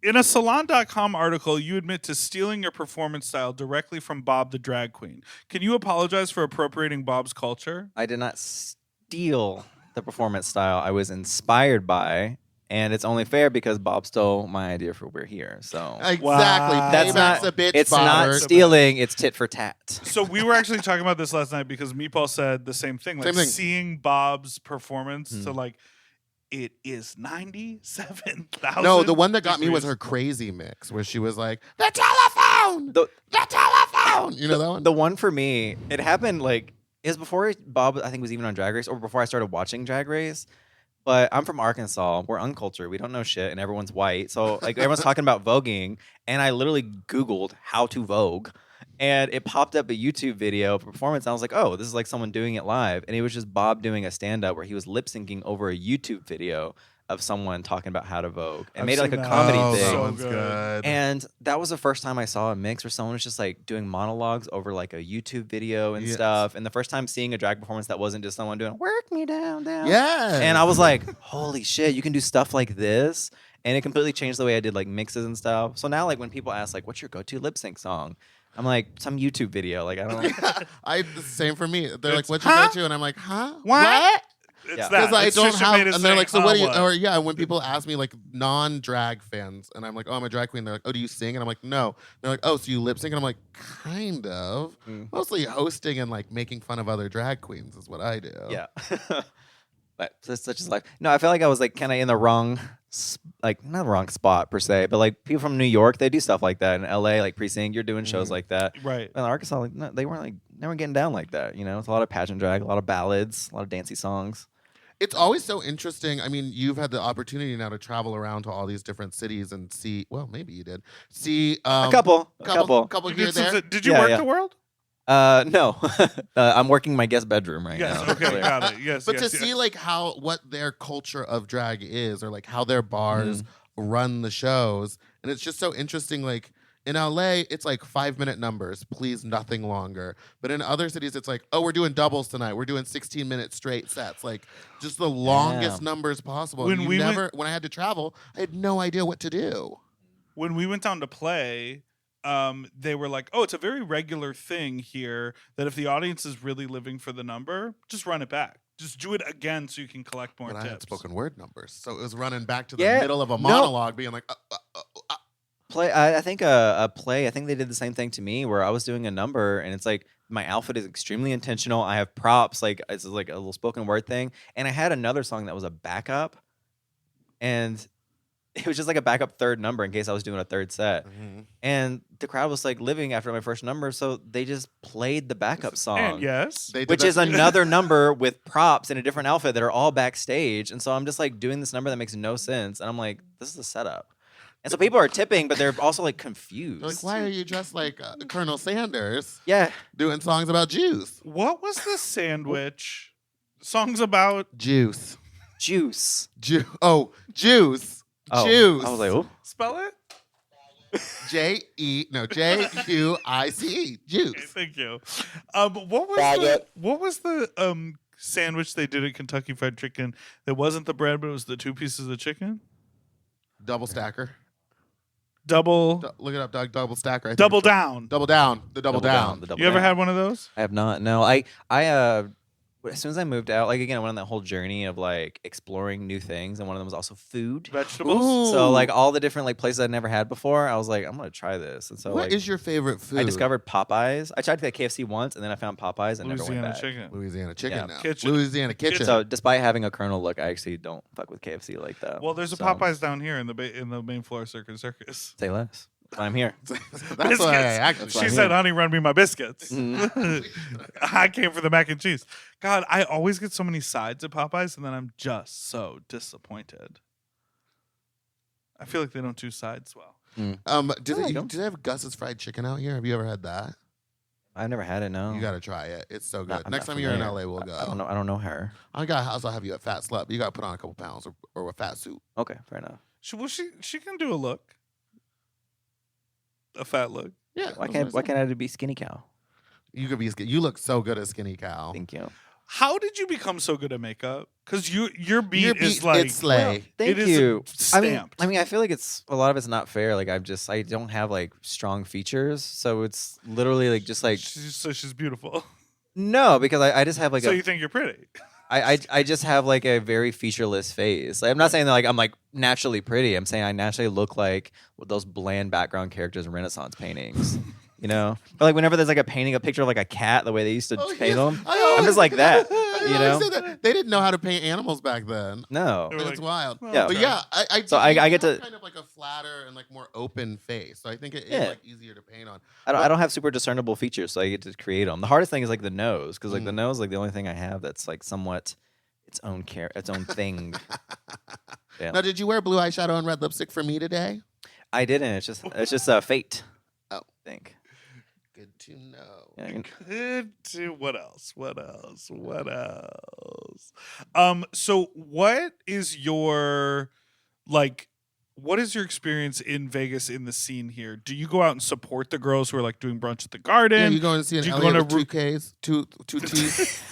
In a Salon.com article, you admit to stealing your performance style directly from Bob the drag queen. Can you apologize for appropriating Bob's culture? I did not steal the performance style. I was inspired by, and it's only fair because Bob stole my idea for We're Here. So Exactly. Wow. that's Payback's not a bitch. it's not Bobbert. stealing. It's tit for tat. So we were actually talking about this last night because Meatball said the same thing. Like Same thing. seeing Bob's performance to like, it is 97,000. No, the one that got me was degrees. her crazy mix, where she was like, "The telephone, The- the telephone." You know that one? The one for me, it happened like is before Bob I think was even on Drag Race or before I started watching Drag Race. But I'm from Arkansas. We're uncultured. We don't know shit, and everyone's white. So like everyone's talking about voguing, and I literally Googled how to vogue, and it popped up a YouTube video of a performance. And I was like, oh, this is like someone doing it live, and it was just Bob doing a stand up where he was lip syncing over a YouTube video of someone talking about how to vogue and I've made it like seen a that. comedy Oh, thing. that So one's good. good. And that was the first time I saw a mix where someone was just like doing monologues over like a YouTube video and Yes. stuff. And the first time seeing a drag performance that wasn't just someone doing "work me down, down." Yeah. And I was like, holy shit, you can do stuff like this. And it completely changed the way I did like mixes and stuff. So now like when people ask like, what's your go-to lip sync song? I'm like, some YouTube video. Like I don't know. the same for me. They're like, It's, "What you huh? go to?" And I'm like, "Huh? What? It's Yeah. that. Because I It's don't just your have." way to And they're say, like, "So what do you?" what? Or yeah, when people ask me like non-drag fans, and I'm like, "Oh, I'm a drag queen." They're like, "Oh, do you sing?" And I'm like, "No." They're like, "Oh, so you lip sync?" And I'm like, "Kind of." Mostly hosting and like making fun of other drag queens is what I do. Yeah. But that's such is life. No, I feel like I was like kind of in the wrong, like not the wrong spot per se, but like people from New York, they do stuff like that. In LA, like Precinct, you're doing shows like that. Right. In Arkansas, like no, they weren't getting down like that. You know, it's a lot of pageant drag, a lot of ballads, a lot of dancey songs. It's always so interesting. I mean, you've had the opportunity now to travel around to all these different cities and see. Well, maybe you did see A couple. couple You here did, there. did you Yeah, work yeah. the world? No, I'm working my guest bedroom right Yes. now. Okay. Got it. Yes. But yes, to yes. see like what their culture of drag is, or like how their bars run the shows, and it's just so interesting. Like in LA, it's like 5-minute numbers, please nothing longer. But in other cities, it's like, oh, we're doing doubles tonight. We're doing 16-minute straight sets, like just the longest numbers possible. When And we when I had to travel, I had no idea what to do. When we went down to play, they were like, "Oh, it's a very regular thing here that if the audience is really living for the number, just run it back. Just do it again so you can collect more But I tips." had spoken word numbers, so it was running back to the Yeah, middle of a no. monologue, being like, Play. I think a play. I think they did the same thing to me, where I was doing a number, and it's like my outfit is extremely intentional. I have props, like it's like a little spoken word thing, and I had another song that was a backup, and it was just like a backup third number in case I was doing a third set. And the crowd was like living after my first number, so they just played the backup song. And yes, they did Which that is to me. another number with props in a different outfit that are all backstage. And so I'm just like doing this number that makes no sense. And I'm like, this is a setup. And so people are tipping, but they're also like confused. They're like, why are you dressed like Colonel Sanders Yeah. doing songs about Jews? what was the sandwich? Songs about Juice. Juice. Juice. Oh, Juice. I was like, oh. spell it. Juice. Okay, Juice. thank you. What was Faggot. the sandwich they did at Kentucky Fried Chicken that wasn't the bread, but it was the 2 pieces of chicken? Double stacker. Double Look it up, Doug. Double stacker. I think. double down. Double down. The double down. The double You ever down. had one of those? I have not. No, I as soon as I moved out, like again, I went on that whole journey of like exploring new things, and one of them was also food. Vegetables? Ooh. So like all the different like places I'd never had before, I was like, I'm gonna try this. And so What is like your favorite food? I discovered Popeyes. I tried to get KFC once, and then I found Popeyes and never went Louisiana back. chicken. Louisiana chicken Yeah. now. Kitchen. Louisiana kitchen. So despite having a Colonel look, I actually don't fuck with KFC like that. Well, there's a So, Popeyes down here in the main floor of Circus Circus. Say less. I'm here. That's why I actually. She said, "Honey, run me my biscuits." Mm-hmm. I came for the mac and cheese. God, I always get so many sides at Popeyes, and then I'm just so disappointed. I feel like they don't do sides well. Do I like 'em. they have Gus's fried chicken out here? Have you ever had that? I've never had it. No, You got to try it. It's so good. I'm Next not time you're in familiar. LA, we'll go. I don't know her. I got a house. I'll have you at Fat Slut. But you got to put on a couple pounds or a fat suit. Okay, fair enough. She can do a look, a fat look. Yeah. Why that's can't what I said. I be skinny cow? You could be? You look so good as Skinny Cow. Thank you. How did you become so good at makeup? Because your beat Your is beat, like it's slay. Thank it is you. stamped. I mean, I feel like it's a lot of it's not fair. Like I don't have like strong features, so it's literally like just like she's beautiful. no, because I just have like So you think you're pretty? I just have like a very featureless face. Like, I'm not saying that like I'm like naturally pretty. I'm saying I naturally look like those bland background characters in Renaissance paintings. You know, but like whenever there's like a picture of like a cat, the way they used to paint them, I'm just like that. You know, they didn't know how to paint animals back then. no. They were It's like, wild. well, Yeah. But okay. yeah, So I you get have to- kind of like a flatter and like more open face. So I think it is Yeah. like easier to paint on. I don't have super discernible features, so I get to create them. The hardest thing is like the nose, because like the nose, like the only thing I have that's like somewhat its own thing. Yeah. Now, did you wear blue eyeshadow and red lipstick for me today? I didn't. It's just fate. Oh. I think. Good to know. Yeah, Good to what else? So what is your like? What is your experience in Vegas in the scene here? Do you go out and support the girls who are like doing brunch at the garden? Yeah, you going to see an Do you Elliot go with to two Ks, two T's?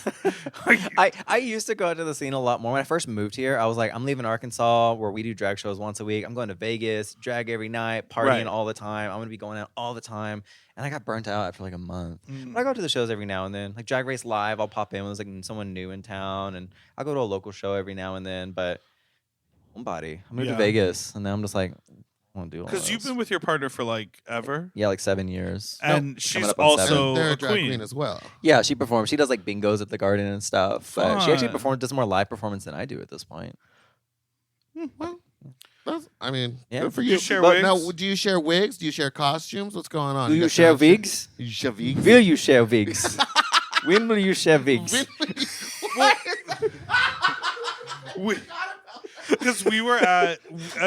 Are you- I used to go out to the scene a lot more. When I first moved here, I was like, I'm leaving Arkansas where we do drag shows once a week. I'm going to Vegas, drag every night, partying Right. all the time. I'm going to be going out all the time. And I got burnt out after like a month. Mm. But I go to the shows every now and then. Like Drag Race Live, I'll pop in when there's like someone new in town. And I'll go to a local show every now and then. But homebody, I moved Yeah. to Vegas. And now I'm just like, I want to do all Because you've those. been with your partner for like ever, Yeah, like 7 years. and she's up on 7. also They're a a drag queen. queen as well. Yeah, she performs. She does like bingos at the garden and stuff. She actually Fun. does more live performance than I do at this point. Well, I mean, Yeah. good for Do you. you share But now, wigs? do you share wigs? Do you share costumes? What's going on? Do you got share costumes? wigs? You share wigs? Will you share wigs? When will you share wigs? Because we were at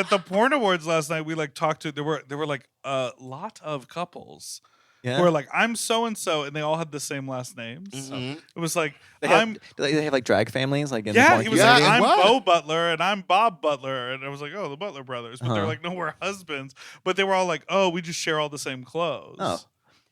the porn awards last night. We like talked to there were like a lot of couples Yeah. who were like, I'm so and so, and they all had the same last names. Mhm. It was like They have, I'm do they have like drag families like in the yeah. porn He was Yeah, like, it I'm was. Bo Butler and I'm Bob Butler, and I was like, oh, the Butler brothers. But they're Uh-huh. like, no, we're husbands. But they were all like, oh, we just share all the same clothes. Oh.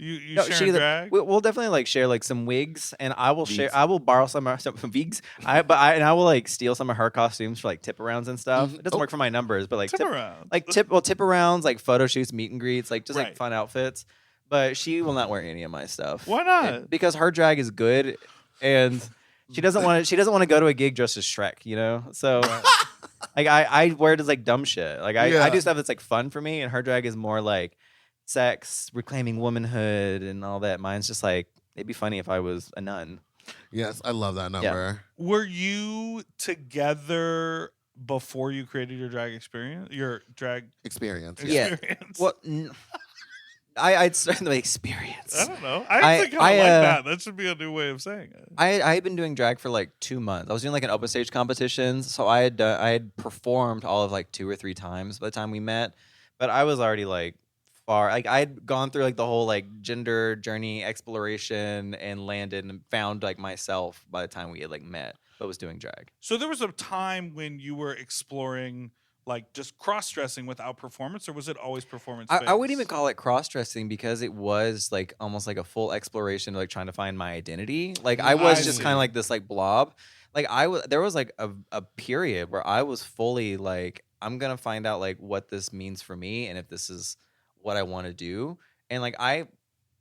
You No, share drag? we'll definitely like share like some wigs, and I will borrow some wigs. I will like steal some of her costumes for like tip arounds and stuff. Mhm. It doesn't work for my numbers, but like Tip around. tip arounds, like photo shoots, meet and greets, like just Right. like fun outfits. But she will not wear any of my stuff. Why not? Because her drag is good, and she doesn't want to go to a gig dressed as Shrek, you know. So like I wear just like dumb shit. Like I Yeah. do stuff that's like fun for me, and her drag is more like sex, reclaiming womanhood, and all that. Mine's just like it'd be funny if I was a nun. Yes, I love that number. Were you together before you created your drag experience? Your drag Experience. Yeah. experience? Well, I'd start the experience. I don't know. I think I like that. That should be a new way of saying it. I had been doing drag for like 2 months. I was doing like an open stage competitions, so I had performed all of like 2 or 3 times by the time we met. But I was already like far. Like I had gone through like the whole like gender journey exploration and landed and found like myself by the time we had like met. But was doing drag. So there was a time when you were exploring like just cross-dressing without performance, or was it always performance? I wouldn't even call it cross-dressing because it was like almost like a full exploration of like trying to find my identity. Like I was I just see. kind of like this like blob. Like there was like a period where I was fully like, I'm gonna find out like what this means for me and if this is what I want to do. And like I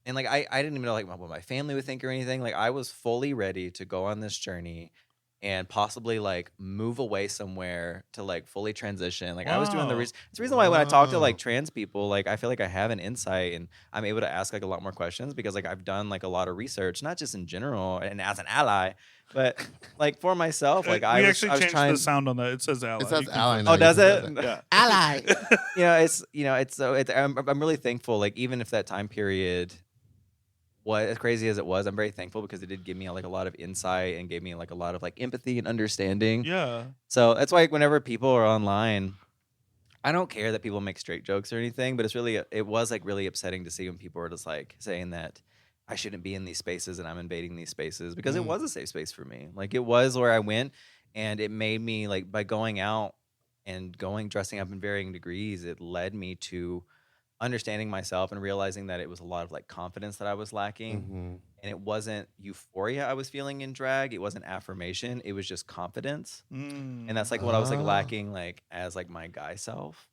didn't even know like what my family would think or anything. Like I was fully ready to go on this journey and possibly like move away somewhere to like fully transition. Like I was doing Wow. it's the reason why when I talk to Wow. like trans people, like I feel like I have an insight and I'm able to ask like a lot more questions because like I've done like a lot of research, not just in general and as an ally, but like for myself. Like we I was actually changed trying. the sound on that. It says ally. It says You can ally put- now. Oh, does it? Yeah. Ally. I'm really thankful. Like even if that time period was as crazy as it was, I'm very thankful because it did give me like a lot of insight and gave me like a lot of like empathy and understanding. Yeah. So that's why whenever people are online, I don't care that people make straight jokes or anything, but it was like really upsetting to see when people were just like saying that I shouldn't be in these spaces and I'm invading these spaces, because it was a safe space for me. Like, it was where I went, and it made me, like, by going out and dressing up in varying degrees, it led me to understanding myself and realizing that it was a lot of like confidence that I was lacking. And it wasn't euphoria I was feeling in drag. It wasn't affirmation. It was just confidence. And that's like what I was like lacking, like as like my guy self.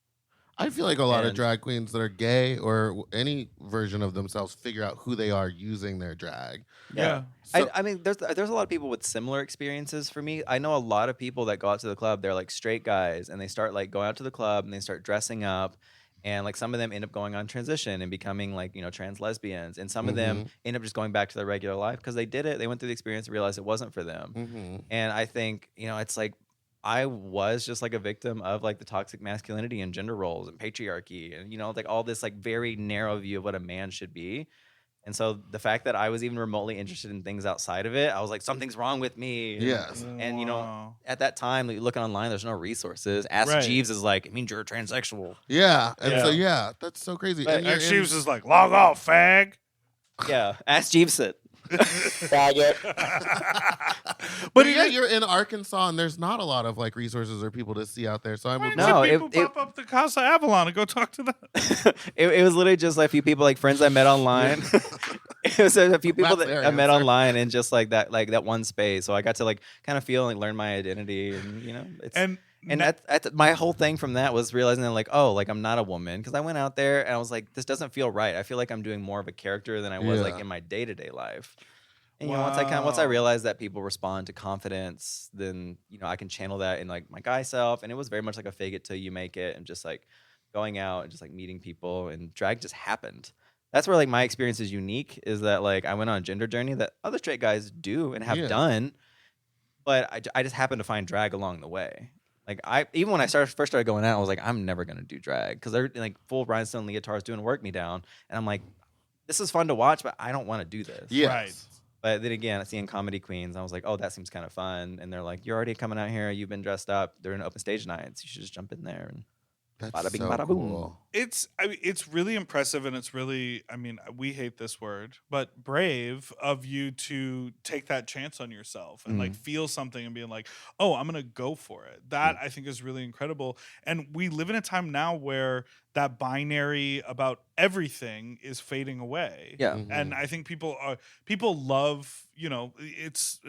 I feel like a lot of And- drag queens that are gay or any version of themselves figure out who they are using their drag. Yeah. So- I mean, there's a lot of people with similar experiences for me. I know a lot of people that go out to the club. They're like straight guys, and they start like going out to the club and they start dressing up. And like some of them end up going on transition and becoming like, you know, trans lesbians. And some of them end up just going back to their regular life because they did it. They went through the experience and realized it wasn't for them. And I think, you know, it's like I was just like a victim of like the toxic masculinity and gender roles and patriarchy and, you know, like all this like very narrow view of what a man should be. And so the fact that I was even remotely interested in things outside of it, I was like, something's wrong with me. Yes. And, you know, at that time, like, looking online, there's no resources. Ask Right. Jeeves is like, it means you're a transsexual. Yeah. And so, Yeah. yeah, that's so crazy. But- And you're And in- she was just like, log off, fag. Yeah. Ask Jeeves it. Faggot. but yeah, you're in Arkansas and there's not a lot of like resources or people to see out there. So I'm No, people pop up the Casa Avalon and go talk to them. It was literally just like a few people, like friends I met online. It was a few people That's that their I met answer. online in just like that one space. So I got to like kind of feel and learn my identity, and you know, it's And that's my whole thing from that was realizing that like, oh, like I'm not a woman, because I went out there and I was like, this doesn't feel right. I feel like I'm doing more of a character than I was like Yeah. in my day-to-day life. And you know, once I Wow. realized that people respond to confidence, then you know I can channel that in like my guy self, and it was very much like a fake it till you make it, and just like going out and just like meeting people, and drag just happened. That's where like my experience is unique, is that like I went on a gender journey that other straight guys do and have Yeah. done, but I just happened to find drag along the way. Like even when I first started going out, I was like, I'm never gonna do drag, because they're like full rhinestone leotards doing work me down, and I'm like, this is fun to watch, but I don't want to do this. Yes. Right. But then again, seeing comedy queens, I was like, oh, that seems kind of fun. And they're like, you're already coming out here. You've been dressed up. They're in open stage nights. You should just jump in there. And That's Bada bing, so bada boom. cool. It's really impressive, and it's really, I mean, we hate this word, but brave of you to take that chance on yourself and like feel something and being like, oh, I'm gonna go for it. That I think is really incredible. And we live in a time now where that binary about everything is fading away. yeah. And I think people love, you know, it's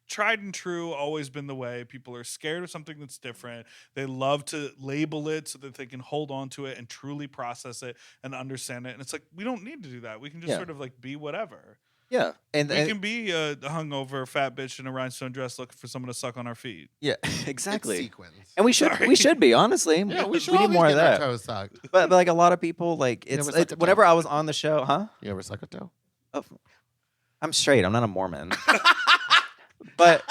tried and true, always been the way. People are scared of something that's different. They love to label it so that they can hold on to it and truly process it and understand it. And it's like, we don't need to do that. We can just Yeah. sort of like be whatever. Yeah. And, We can be a hungover fat bitch in a rhinestone dress looking for someone to suck on our feet. yeah, It's exactly. sequins. And we should be, honestly. Yeah, we should need all be more of getting our that. toes sucked. But like a lot of people, like You it's ever suck a toe? whenever I was on the show, huh? You ever suck a toe? Oh, I'm straight. I'm not a Mormon. But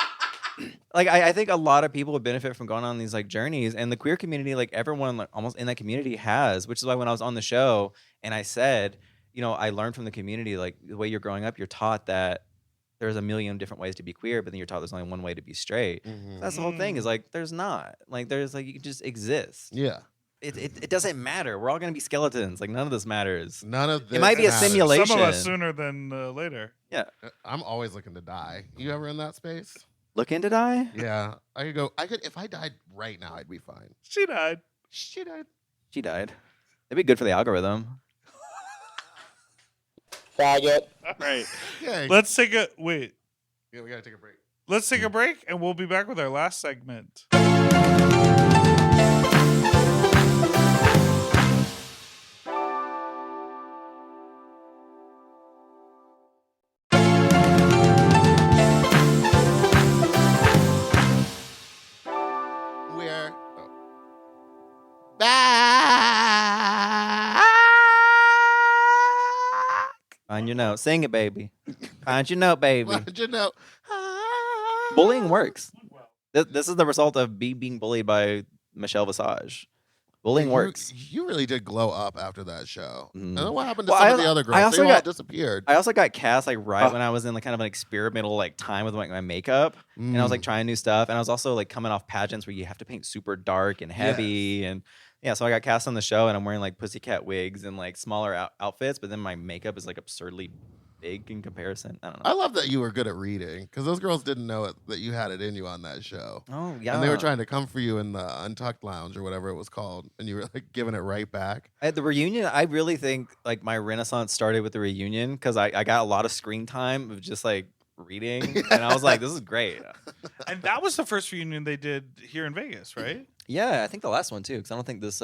like I think a lot of people would benefit from going on these like journeys, and the queer community, like everyone like almost in that community has, which is why when I was on the show and I said, you know, I learned from the community, like the way you're growing up, you're taught that there's a million different ways to be queer, but then you're taught there's only one way to be straight. So that's the whole thing, is like there's not. Like there's like you can just exist. Yeah. It doesn't matter. We're all gonna be skeletons. Like none of this matters. None of this. It might be a matters. simulation. Some of us sooner than later. I'm always looking to die. You ever in that space? Looking to die? Yeah. I could go. If I died right now, I'd be fine. She died. She died. She died. It'd be good for the algorithm. Faggot. All right. Yeah. Let's take a wait. Yeah, we gotta take a break. Let's take a break, and we'll be back with our last segment. We're back. Find your note. Sing it, baby. Find your note, baby. But you know, Bullying works. This is the result of being bullied by Michelle Visage. Bullying works. You really did glow up after that show. Mhm. I don't know what happened to Well, some I- of the other I girls. also They all got- disappeared. I also got cast like right when I was in like kind of an experimental like time with like my makeup, and I was like Mm. trying new stuff, and I was also like coming off pageants where you have to paint super dark and heavy, and yeah, so I got cast on the show, and I'm wearing like pussycat wigs and like smaller outfits, but then my makeup is like absurdly big in comparison. I don't I know. love that you were good at reading because those girls didn't know that you had it in you on that show. Oh yeah. And they were trying to come for you in the Untucked Lounge or whatever it was called, and you were like giving it right back. At the reunion, I really think like my renaissance started with the reunion because I got a lot of screen time of just like reading, and I was like, this is great. And that was the first reunion they did here in Vegas, right? Yeah, I think the last one too, because I don't think this.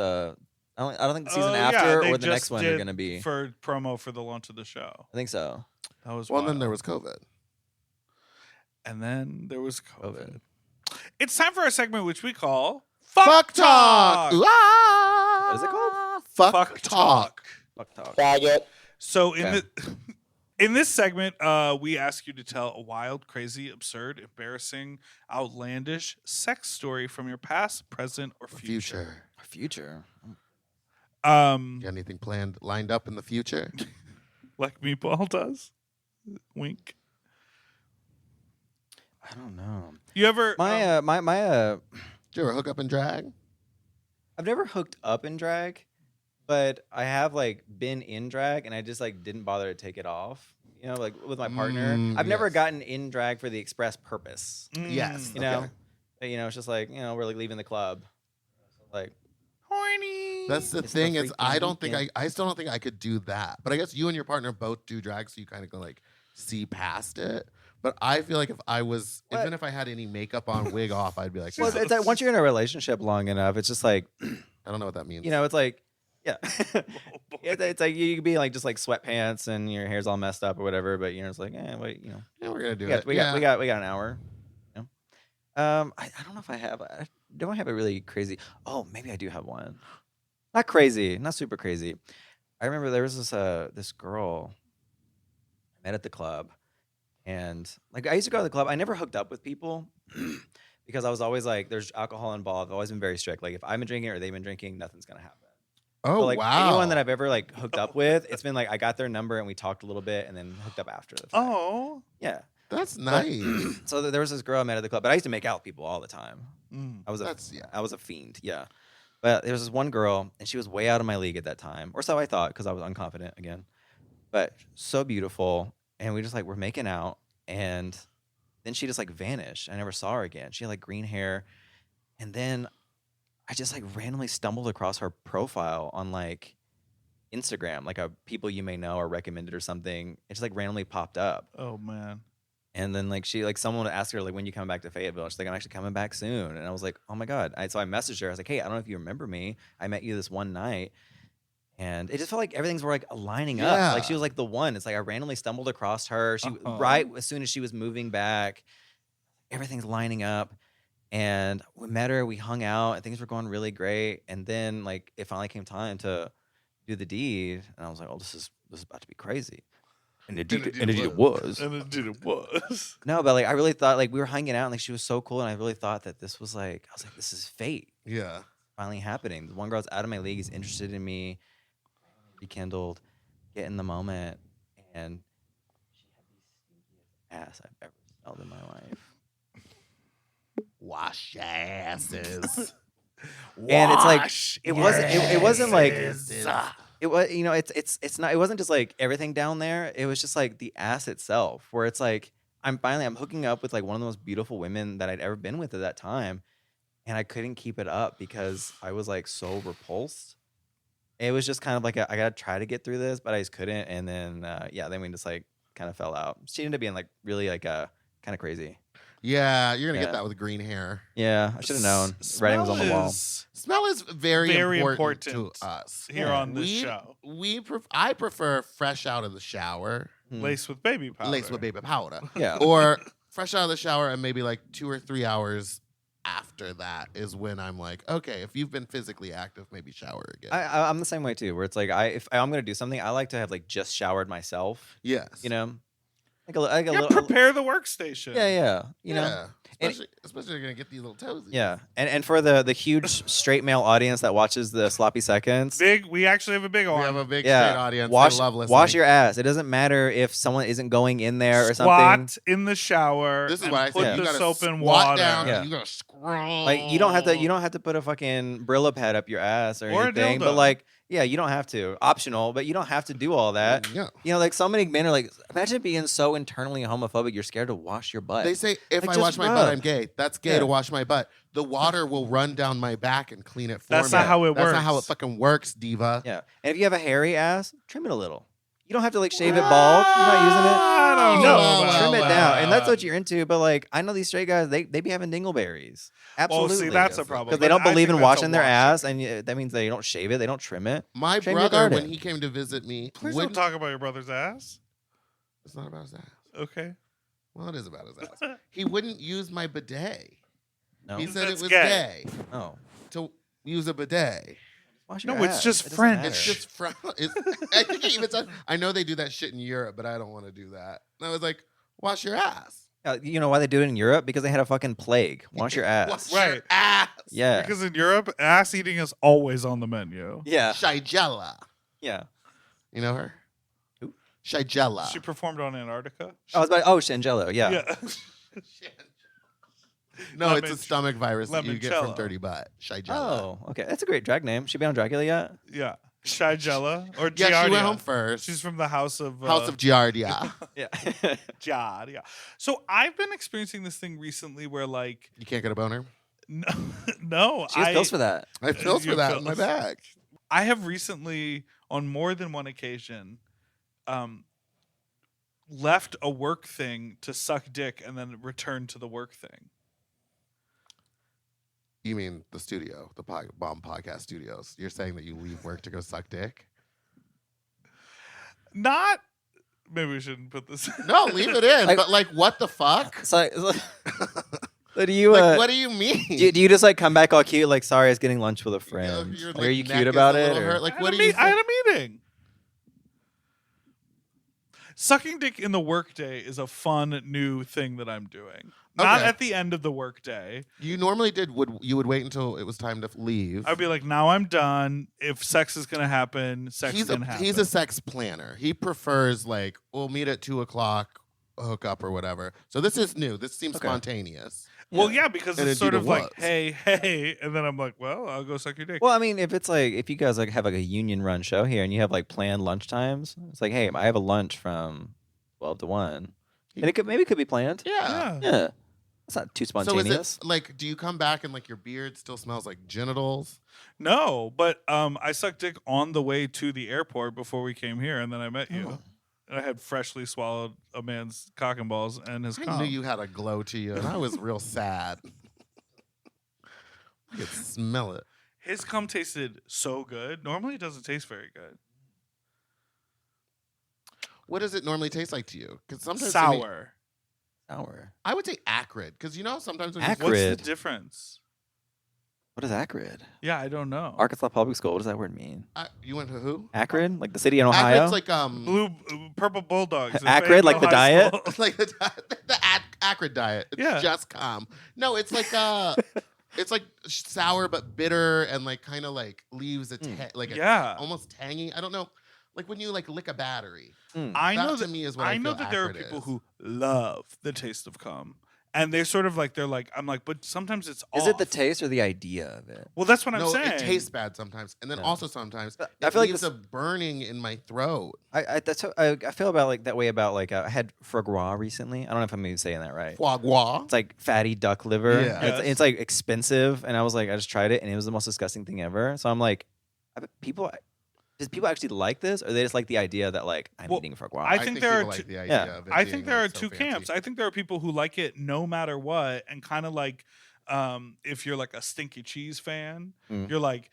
I don't think the season Oh, yeah, after they or the next just one are did gonna be. for promo for the launch of the show. I think so. That was Well, and then wild. there was COVID. And then there was COVID. COVID. It's time for our segment, which we call Fuck Talk. Ooh, ah. What is it called? Fuck Talk. Fuck talk. Faggot. So in Okay. the in this segment, we ask you to tell a wild, crazy, absurd, embarrassing, outlandish sex story from your past, present, or future. Our future. You got anything planned, lined up in the future? Like Meatball does. Wink. I don't know. You ever? Did you ever hook up and drag? I've never hooked up in drag, but I have like been in drag and I just like didn't bother to take it off. You know, like with my partner. I've never Yes. gotten in drag for the express purpose. Yes. You know, Okay. But, you know, it's just like, you know, we're like leaving the club. Like, horny. That's the It's the thing is I freaking- don't think yeah. I still don't think I could do that. But I guess you and your partner both do drag, so you kind of go like see past it. But I feel like if I was, What? even if I had any makeup on, wig off, I'd be like, well, it's like once you're in a relationship long enough, it's just like, I don't know what that means. you know, it's like, yeah. It's like you could be like just like sweatpants and your hair's all messed up or whatever, but you know, it's like, wait, you know, yeah, we're gonna do we got, it. we yeah. got an hour. You know? I don't know if I have. Don't I have a really crazy? Oh, maybe I do have one. Not crazy, not super crazy. I remember there was this girl I met at the club, and like I used to go to the club. I never hooked up with people because I was always like, there's alcohol involved. I've always been very strict. Like if I've been drinking or they've been drinking, nothing's gonna happen. Oh But, like wow. anyone that I've ever like hooked up with, it's been like I got their number and we talked a little bit and then hooked up after the fact. Oh. Yeah. That's nice. So there was this girl I met at the club, but I used to make out with people all the time. Mm. I was That's yeah. I was a fiend, yeah. But there was this one girl, and she was way out of my league at that time, or so I thought, because I was unconfident again. But so beautiful, and we just like were making out, and then she just like vanished. I never saw her again. She had like green hair, and then I just like randomly stumbled across her profile on like Instagram, like a people you may know or recommended or something. It just like randomly popped up. Oh man. And then like she like someone asked her like when you coming back to Fayetteville. She's like, I'm actually coming back soon. And I was like, oh my God. So I messaged her. I was like, hey, I don't know if you remember me. I met you this one night. And it just felt like everything's were like aligning up. Yeah. Like she was like the one. It's like I randomly stumbled across her. She Uh-huh. right as soon as she was moving back, everything's lining up. And we met her, we hung out, and things were going really great. And then like it finally came time to do the deed. And I was like, oh, this is about to be crazy. And indeed it was. And indeed it was. No, but like I really thought like we were hanging out and like she was so cool and I really thought that this was like I was like this is fate Yeah. finally happening. The one girl's out of my league, is interested in me, rekindled, get in the moment, and she had the stinkiest ass I've ever smelled in my life. Wash your asses. And it's like Wash it wasn't like asses. it was, you know, it's not, it wasn't just like everything down there. It was just like the ass itself, where it's like I'm hooking up with like one of the most beautiful women that I'd ever been with at that time, and I couldn't keep it up because I was like so repulsed. It was just kind of like I gotta try to get through this, but I just couldn't. And then then we just like kind of fell out. She ended up being like really like kind of crazy. Yeah, you're gonna Yeah. get that with green hair. Yeah, I should have known. Writing was on the wall. Smell is very, Very important to important us. Here Yeah. on this show. I prefer fresh out of the shower, Hmm. Laced with baby powder. laced with baby powder, Yeah. or fresh out of the shower and maybe like 2 or 3 hours after that is when I'm like, okay, if you've been physically active, maybe shower again. I'm the same way too, where it's like if I'm gonna do something, I like to have like just showered myself. yes, You know, like a Yeah, little. prepare the workstation. Yeah. You know. yeah. And- Especially you're gonna get these little toesies. Yeah, and for the huge straight male audience that watches the sloppy seconds, We actually have a big we one. have a big yeah, straight audience. wash They love listening. wash your ass. It doesn't matter if someone isn't going in there or Squat something. in the shower. This is and what I put said. the You gotta soap and squat water. down Yeah. and you gotta scrub Like you don't have to put a fucking Brillo pad up your ass or Or a anything. dildo. But like, yeah, you don't have to. Optional, but you don't have to do all that. Yeah. You know, like so many men are like, imagine being so internally homophobic, you're scared to wash your butt. They say if Like, I just wash my rub. butt, I'm gay. That's gay Yeah. to wash my butt. The water will run down my back and clean it for That's me. not how it That's not how it works. fucking works, diva. Yeah. And if you have a hairy ass, trim it a little. You don't have to like shave it bald. You're not using it. I don't No, know. about trim it that. down. And that's what you're into. But like, I know these straight guys, they be having dingleberries. Absolutely. see, that's a problem. Because they But don't I believe think in that's a washing their wash. ass. And that means they don't shave it. They don't trim it. My Shave your brother, when garden. he came to visit me, Please don't wouldn't. talk about your brother's ass. It's not about his ass. Okay. Well, it is about his ass. He wouldn't use my bidet. No. He said That's it was gay. gay Oh. to use a bidet. Wash your No, it's ass. just It doesn't French. matter. It's just from. I think he even said, I know they do that shit in Europe, but I don't want to do that. And I was like, wash your ass. You know why they do it in Europe? Because they had a fucking plague. Wash your ass. Wash Right. your ass. Yeah. Because in Europe, ass eating is always on the menu. Yeah. Shigella. Yeah. You know her? Who? Shigella. She performed on Antarctica. Shangelo. Yeah. No, it's a Lemon- stomach virus that you get from limoncello. dirty butt. Shigella. Oh, okay. That's a great drag name. She been on Dracula yet? Yeah. Shigella or Yeah, she Giardia. went home first. She's from the House of House of Giardia. Yeah. Giardia. So I've been experiencing this thing recently where like You can't get a boner? no, She has pills for that. I have pills You for have that in my pills. bag. I have recently, on more than one occasion, left a work thing to suck dick and then return to the work thing. You mean the studio, the Bomb Podcast Studios? You're saying that you leave work to go suck dick? Not. Maybe we shouldn't put this. No, leave it in. Like- but like, what the fuck? So do you Like, what do you mean? do you just like come back all cute like sorry I was getting lunch with a You know, friend? your, Like, like, are you neck cute is about a it? little or- hurt. Like, I what had do a you meet- I had think? a meeting. Sucking dick in the workday is a fun new thing that I'm doing. Not Okay. at the end of the workday. You normally you would wait until it was time to leave. I'd be like, now I'm done. If sex is gonna happen, sex is gonna happen. He's a sex planner. He prefers like we'll meet at 2:00, hook up or whatever. So this is new. This seems Okay. spontaneous. Well, yeah, because And it's it sort of indeed like, was. hey, and then I'm like, well, I'll go suck your dick. Well, I mean, if it's like if you guys like have like a union run show here and you have like planned lunch times, it's like, hey, I have a lunch from 12 to 1. And it could be planned. Yeah. Yeah. It's not too So spontaneous. is it like, do you come back and like your beard still smells like genitals? No, but I sucked dick on the way to the airport before we came here, and then I met you. Oh. And I had freshly swallowed a man's cock and balls and his I cum. knew you had a glow to you, and I was real sad. I could smell it. His cum tasted so good. Normally, it doesn't taste very good. What does it normally taste like to you? Because sometimes to me- Sour. Sour. I would say acrid, because you know sometimes when Acrid. What's the Acrid. difference? What is acrid? Yeah, I don't know. Arkansas Public School. What does that word mean? you went to who? Acrid? Like the city in Ohio? Acrid's like Purple Bulldogs. in Acrid, like the Fayetteville High diet? School. like the acrid diet. It's Yeah. just calm. No, it's like it's like sour but bitter and like kind of like leaves a like a Yeah. almost tangy. I don't know. Like when you like lick a battery. I That know to that me is what I know feel that there are acrid people is. who love the taste of cum, and they're sort of like I'm like, but sometimes it's Is it the off. taste or the idea of it? Well, that's what I'm No, saying. it tastes bad sometimes, and then Yeah. also sometimes I it feel like leaves this- a burning in my throat. That's how I feel about like that way about like I had foie gras recently. I don't know if I'm even saying that right. Foie gras. It's like fatty duck liver. Yeah. And It's, Yes. it's like expensive, and I was like, I just tried it, and it was the most disgusting thing ever. So I'm like, does people actually like this, or they just like the idea that like I'm Well, eating foie gras? I think there people are like two- the idea yeah. of it I being, think there are like, so two fancy. camps. I think there are people who like it no matter what, and kind of like if you're like a stinky cheese fan, you're like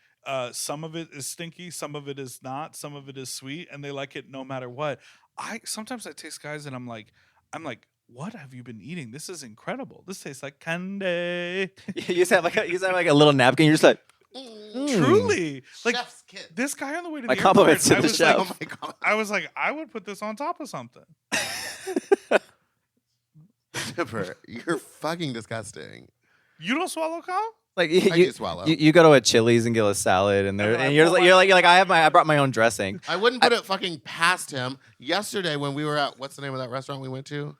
some of it is stinky, some of it is not, some of it is sweet, and they like it no matter what. Sometimes I taste guys and I'm like, what have you been eating? This is incredible. This tastes like candy. you just have like a little napkin. You're just like, Truly, like Chef's kiss. this guy on the way to My the compliments airport, to I the was chef. like, Oh my god. I was like, I would put this on top of something. Dipper, you're fucking disgusting. You don't swallow cum? like I do swallow. you go to a Chili's and get a salad, and And then I and you're just pull like you're like I brought my own dressing. I wouldn't put it fucking past him. Yesterday when we were at what's the name of that restaurant we went to?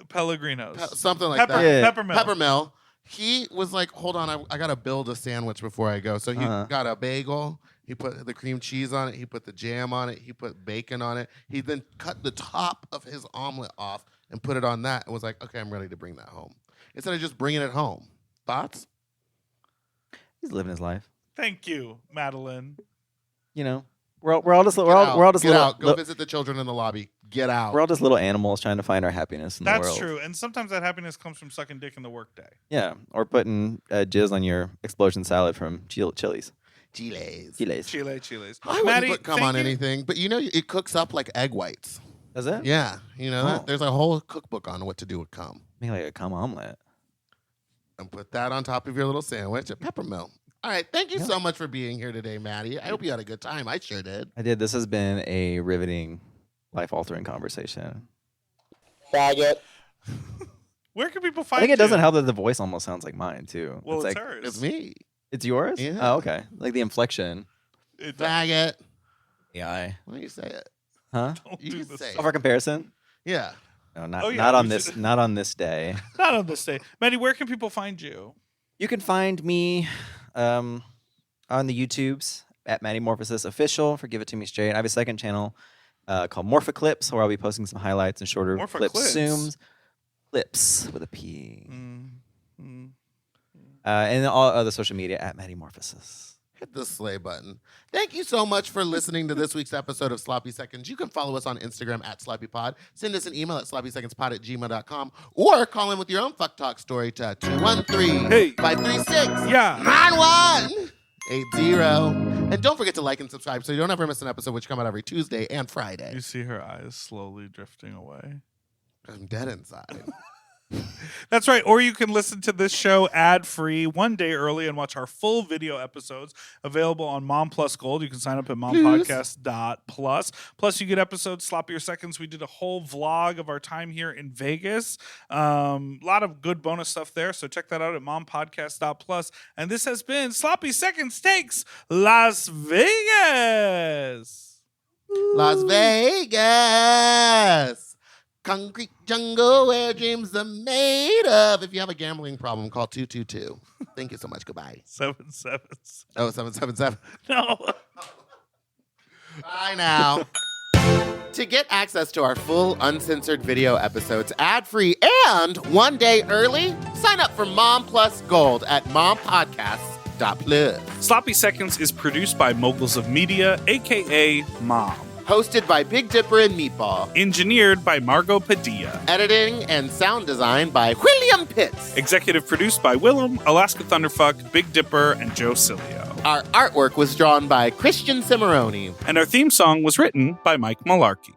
Pellegrinos. Something like Pepper, that. Yeah. Peppermill. Peppermill. He was like, hold on, I got to build a sandwich before I go. So he got a bagel. He put the cream cheese on it. He put the jam on it. He put bacon on it. He then cut the top of his omelet off and put it on that and was like, okay, I'm ready to bring that home. Instead of just bringing it home. Thoughts? He's living his life. Thank you, Madeline. You know, we're all just Get little. out. Go visit the children in the lobby. Get out. We're all just little animals trying to find our happiness in the world. That's true. And sometimes that happiness comes from sucking dick in the workday. Yeah, or putting jizz on your explosion salad from Chili's. Chiles. Chiles. I wouldn't Maddie, put cum thank on you. anything, but you know it cooks up like egg whites. Does it? Yeah, you know that? Oh. There's a whole cookbook on what to do with cum. Make like a cum omelet. And put that on top of your little sandwich at Peppermill. All right, thank you Yeah. so much for being here today, Maddie. I hope you had a good time. I sure did. I did. This has been a riveting, life-altering conversation. Faggot. Where can people I find think it you? doesn't help that the voice almost sounds like mine too. Well, it's like hers. It's me. it's yours. Yeah. Oh, okay. Like the inflection. It- Faggot. Yeah. Why don't you say it? Huh? Don't You do can this say stuff. Oh, for comparison. Yeah. No, not Oh, yeah, not on we this. should- Not on this day. Not on this day. Maddie, where can people find you? You can find me on the YouTubes at Maddy Morphosis Official for Give It To Me Straight. I have a second channel called Morphoclips where I'll be posting some highlights and shorter clips. Morphoclips? Clips with a P. Mm. And then all other social media at Maddy Morphosis. Hit the slay button. Thank you so much for listening to this week's episode of Sloppy Seconds. You can follow us on Instagram at SloppyPod. Send us an email at sloppysecondspod@gmail.com or call in with your own fuck talk story to 213-536-9180. Yeah. And don't forget to like and subscribe so you don't ever miss an episode, which come out every Tuesday and Friday. You see her eyes slowly drifting away. I'm dead inside. That's right. Or you can listen to this show ad-free one day early and watch our full video episodes available on Mom Plus Gold. You can sign up at mompodcast.plus. Plus, you get episodes, Sloppier Seconds. We did a whole vlog of our time here in Vegas. A lot of good bonus stuff there. So check that out at mompodcast.plus. And this has been Sloppy Seconds Takes Las Vegas. Las Vegas. Concrete jungle where dreams are made of. If you have a gambling problem, call 222. Thank you so much. Goodbye. 777. Oh, 777. No. Bye now. To get access to our full uncensored video episodes ad-free and one day early, sign up for Mom Plus Gold at mompodcasts.plus. Sloppy Seconds is produced by Moguls of Media, a.k.a. Mom. Hosted by Big Dipper and Meatball. Engineered by Margot Padilla. Editing and sound design by William Pitts. Executive produced by Willem, Alaska Thunderfuck, Big Dipper, and Joe Cilio. Our artwork was drawn by Christian Cimarroni. And our theme song was written by Mike Malarkey.